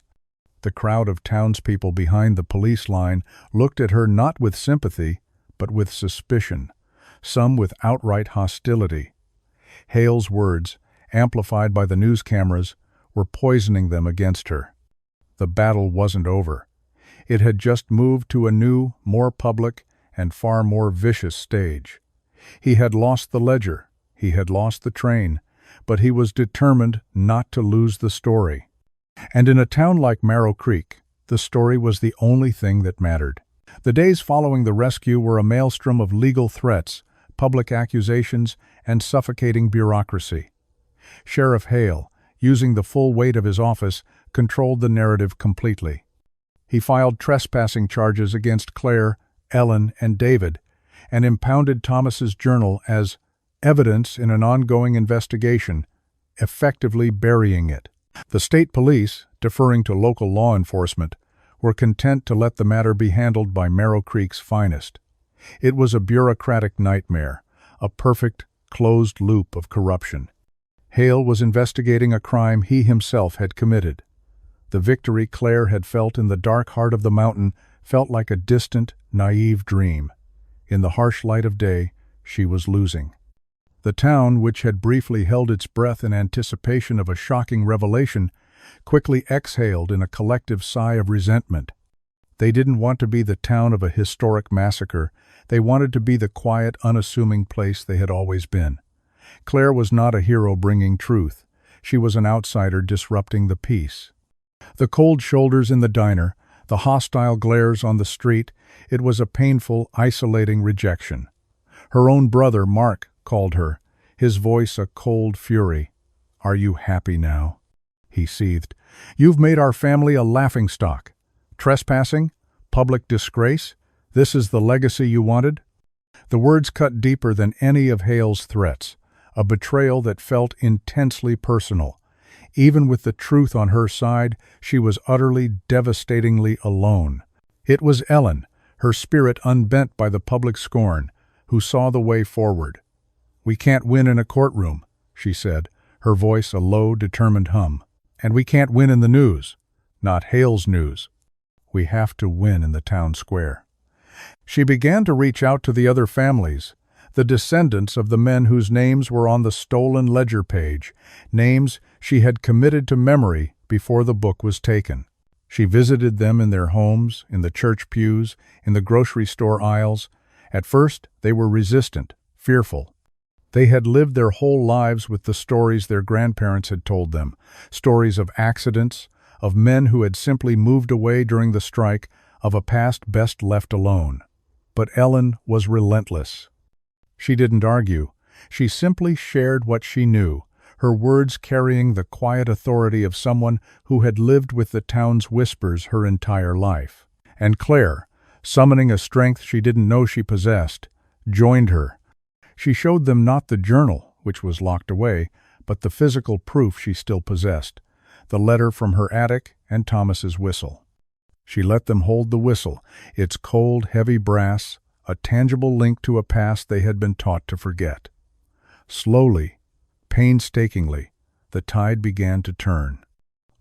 The crowd of townspeople behind the police line looked at her not with sympathy, but with suspicion, some with outright hostility. Hale's words, amplified by the news cameras, were poisoning them against her. The battle wasn't over. It had just moved to a new, more public, and far more vicious stage. He had lost the ledger, he had lost the train, but he was determined not to lose the story. And in a town like Marrow Creek, the story was the only thing that mattered. The days following the rescue were a maelstrom of legal threats, public accusations, and suffocating bureaucracy. Sheriff Hale, using the full weight of his office, controlled the narrative completely. He filed trespassing charges against Claire, Ellen, and David, and impounded Thomas's journal as evidence in an ongoing investigation, effectively burying it. The state police, deferring to local law enforcement, were content to let the matter be handled by Marrow Creek's finest. It was a bureaucratic nightmare, a perfect, closed loop of corruption. Hale was investigating a crime he himself had committed. The victory Claire had felt in the dark heart of the mountain felt like a distant, naive dream. In the harsh light of day, she was losing. The town, which had briefly held its breath in anticipation of a shocking revelation, quickly exhaled in a collective sigh of resentment. They didn't want to be the town of a historic massacre. They wanted to be the quiet, unassuming place they had always been. Claire was not a hero bringing truth. She was an outsider disrupting the peace. The cold shoulders in the diner, the hostile glares on the street, it was a painful, isolating rejection. Her own brother, Mark, called her, his voice a cold fury. "Are you happy now?" he seethed. "You've made our family a laughingstock. Trespassing? Public disgrace? This is the legacy you wanted?" The words cut deeper than any of Hale's threats, a betrayal that felt intensely personal. Even with the truth on her side, she was utterly, devastatingly alone. It was Ellen, her spirit unbent by the public scorn, who saw the way forward. "We can't win in a courtroom," she said, her voice a low, determined hum. "And we can't win in the news. Not Hale's news. We have to win in the town square." She began to reach out to the other families, the descendants of the men whose names were on the stolen ledger page, names she had committed to memory before the book was taken. She visited them in their homes, in the church pews, in the grocery store aisles. At first, they were resistant, fearful. They had lived their whole lives with the stories their grandparents had told them, stories of accidents, of men who had simply moved away during the strike, of a past best left alone. But Ellen was relentless. She didn't argue. She simply shared what she knew, her words carrying the quiet authority of someone who had lived with the town's whispers her entire life. And Claire, summoning a strength she didn't know she possessed, joined her. She showed them not the journal, which was locked away, but the physical proof she still possessed, the letter from her attic and Thomas's whistle. She let them hold the whistle, its cold, heavy brass, a tangible link to a past they had been taught to forget. Slowly, painstakingly, the tide began to turn.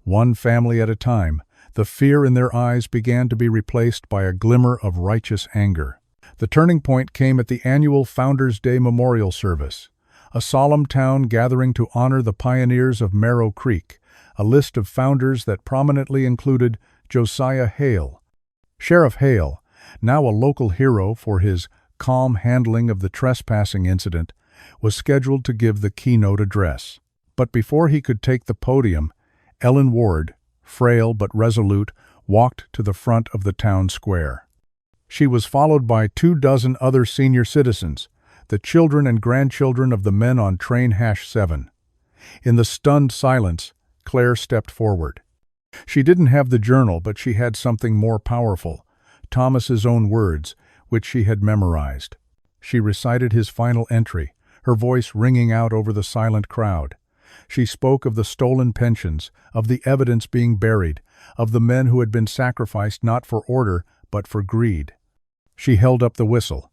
One family at a time, the fear in their eyes began to be replaced by a glimmer of righteous anger. The turning point came at the annual Founders' Day Memorial Service, a solemn town gathering to honor the pioneers of Marrow Creek, a list of founders that prominently included Josiah Hale. Sheriff Hale, now a local hero for his calm handling of the trespassing incident, was scheduled to give the keynote address. But before he could take the podium, Ellen Ward, frail but resolute, walked to the front of the town square. She was followed by 24 other senior citizens, the children and grandchildren of the men on Train #7. In the stunned silence, Claire stepped forward. She didn't have the journal, but she had something more powerful, Thomas's own words, which she had memorized. She recited his final entry, her voice ringing out over the silent crowd. She spoke of the stolen pensions, of the evidence being buried, of the men who had been sacrificed not for order, but for greed. She held up the whistle.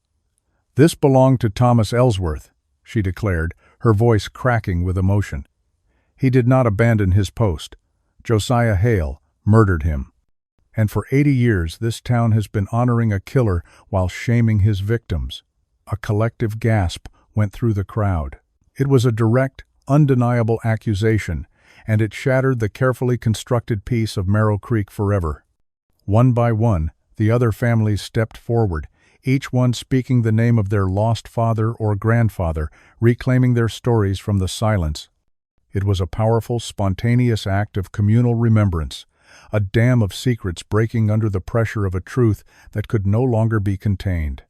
"This belonged to Thomas Ellsworth," she declared, her voice cracking with emotion. He did not abandon his post. Josiah Hale murdered him. And for 80 years this town has been honoring a killer while shaming his victims. A collective gasp went through the crowd. It was a direct, undeniable accusation, and it shattered the carefully constructed peace of Merrow Creek forever. One by one, the other families stepped forward, each one speaking the name of their lost father or grandfather, reclaiming their stories from the silence. It was a powerful, spontaneous act of communal remembrance, a dam of secrets breaking under the pressure of a truth that could no longer be contained.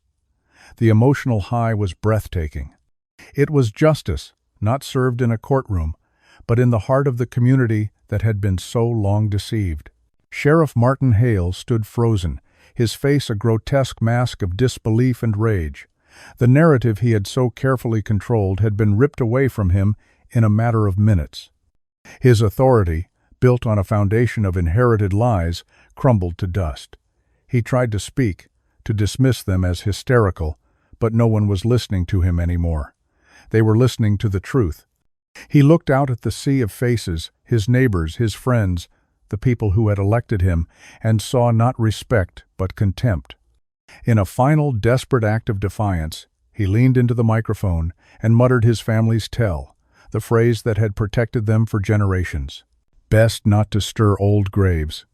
The emotional high was breathtaking. It was justice, not served in a courtroom, but in the heart of the community that had been so long deceived. Sheriff Martin Hale stood frozen, his face a grotesque mask of disbelief and rage. The narrative he had so carefully controlled had been ripped away from him in a matter of minutes. His authority, built on a foundation of inherited lies, crumbled to dust. He tried to speak, to dismiss them as hysterical, but no one was listening to him anymore. They were listening to the truth. He looked out at the sea of faces, his neighbors, his friends, the people who had elected him, and saw not respect but contempt. In a final, desperate act of defiance, he leaned into the microphone and muttered his family's tell, the phrase that had protected them for generations. Best not to stir old graves.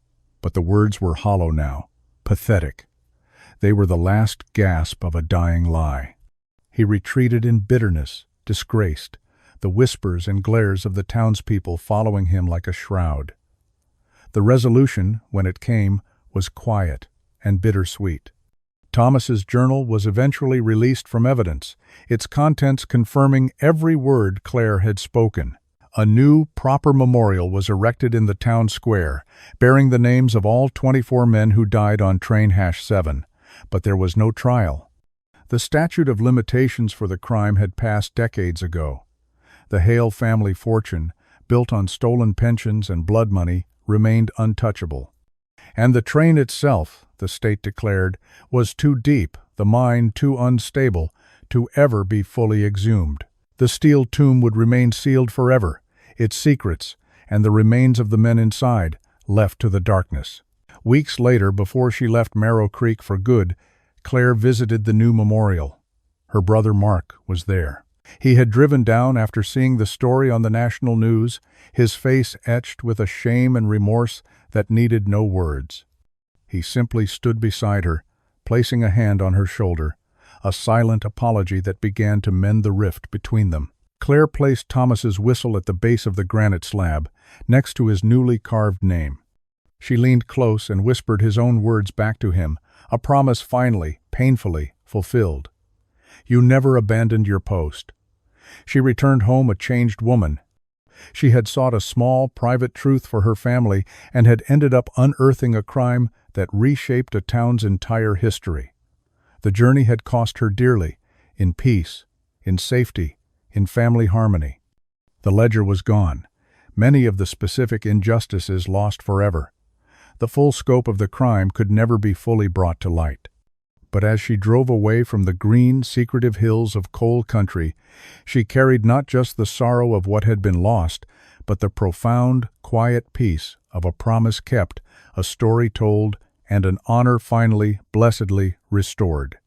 But the words were hollow now, pathetic. They were the last gasp of a dying lie. He retreated in bitterness, disgraced, the whispers and glares of the townspeople following him like a shroud. The resolution, when it came, was quiet and bittersweet. Thomas's journal was eventually released from evidence, its contents confirming every word Claire had spoken. A new, proper memorial was erected in the town square, bearing the names of all 24 men who died on Train #7, but there was no trial. The statute of limitations for the crime had passed decades ago. The Hale family fortune, built on stolen pensions and blood money, remained untouchable. And the train itself, the state declared, was too deep, the mine too unstable, to ever be fully exhumed. The steel tomb would remain sealed forever, its secrets, and the remains of the men inside, left to the darkness. Weeks later, before she left Merrow Creek for good, Claire visited the new memorial. Her brother Mark was there. He had driven down after seeing the story on the national news, his face etched with a shame and remorse that needed no words. He simply stood beside her, placing a hand on her shoulder, a silent apology that began to mend the rift between them. Claire placed Thomas's whistle at the base of the granite slab, next to his newly carved name. She leaned close and whispered his own words back to him, a promise finally, painfully, fulfilled. You never abandoned your post. She returned home a changed woman. She had sought a small, private truth for her family and had ended up unearthing a crime that reshaped a town's entire history. The journey had cost her dearly, in peace, in safety, in family harmony. The ledger was gone, many of the specific injustices lost forever. The full scope of the crime could never be fully brought to light. But as she drove away from the green, secretive hills of coal country, she carried not just the sorrow of what had been lost, but the profound, quiet peace of a promise kept, a story told, and an honor finally, blessedly restored.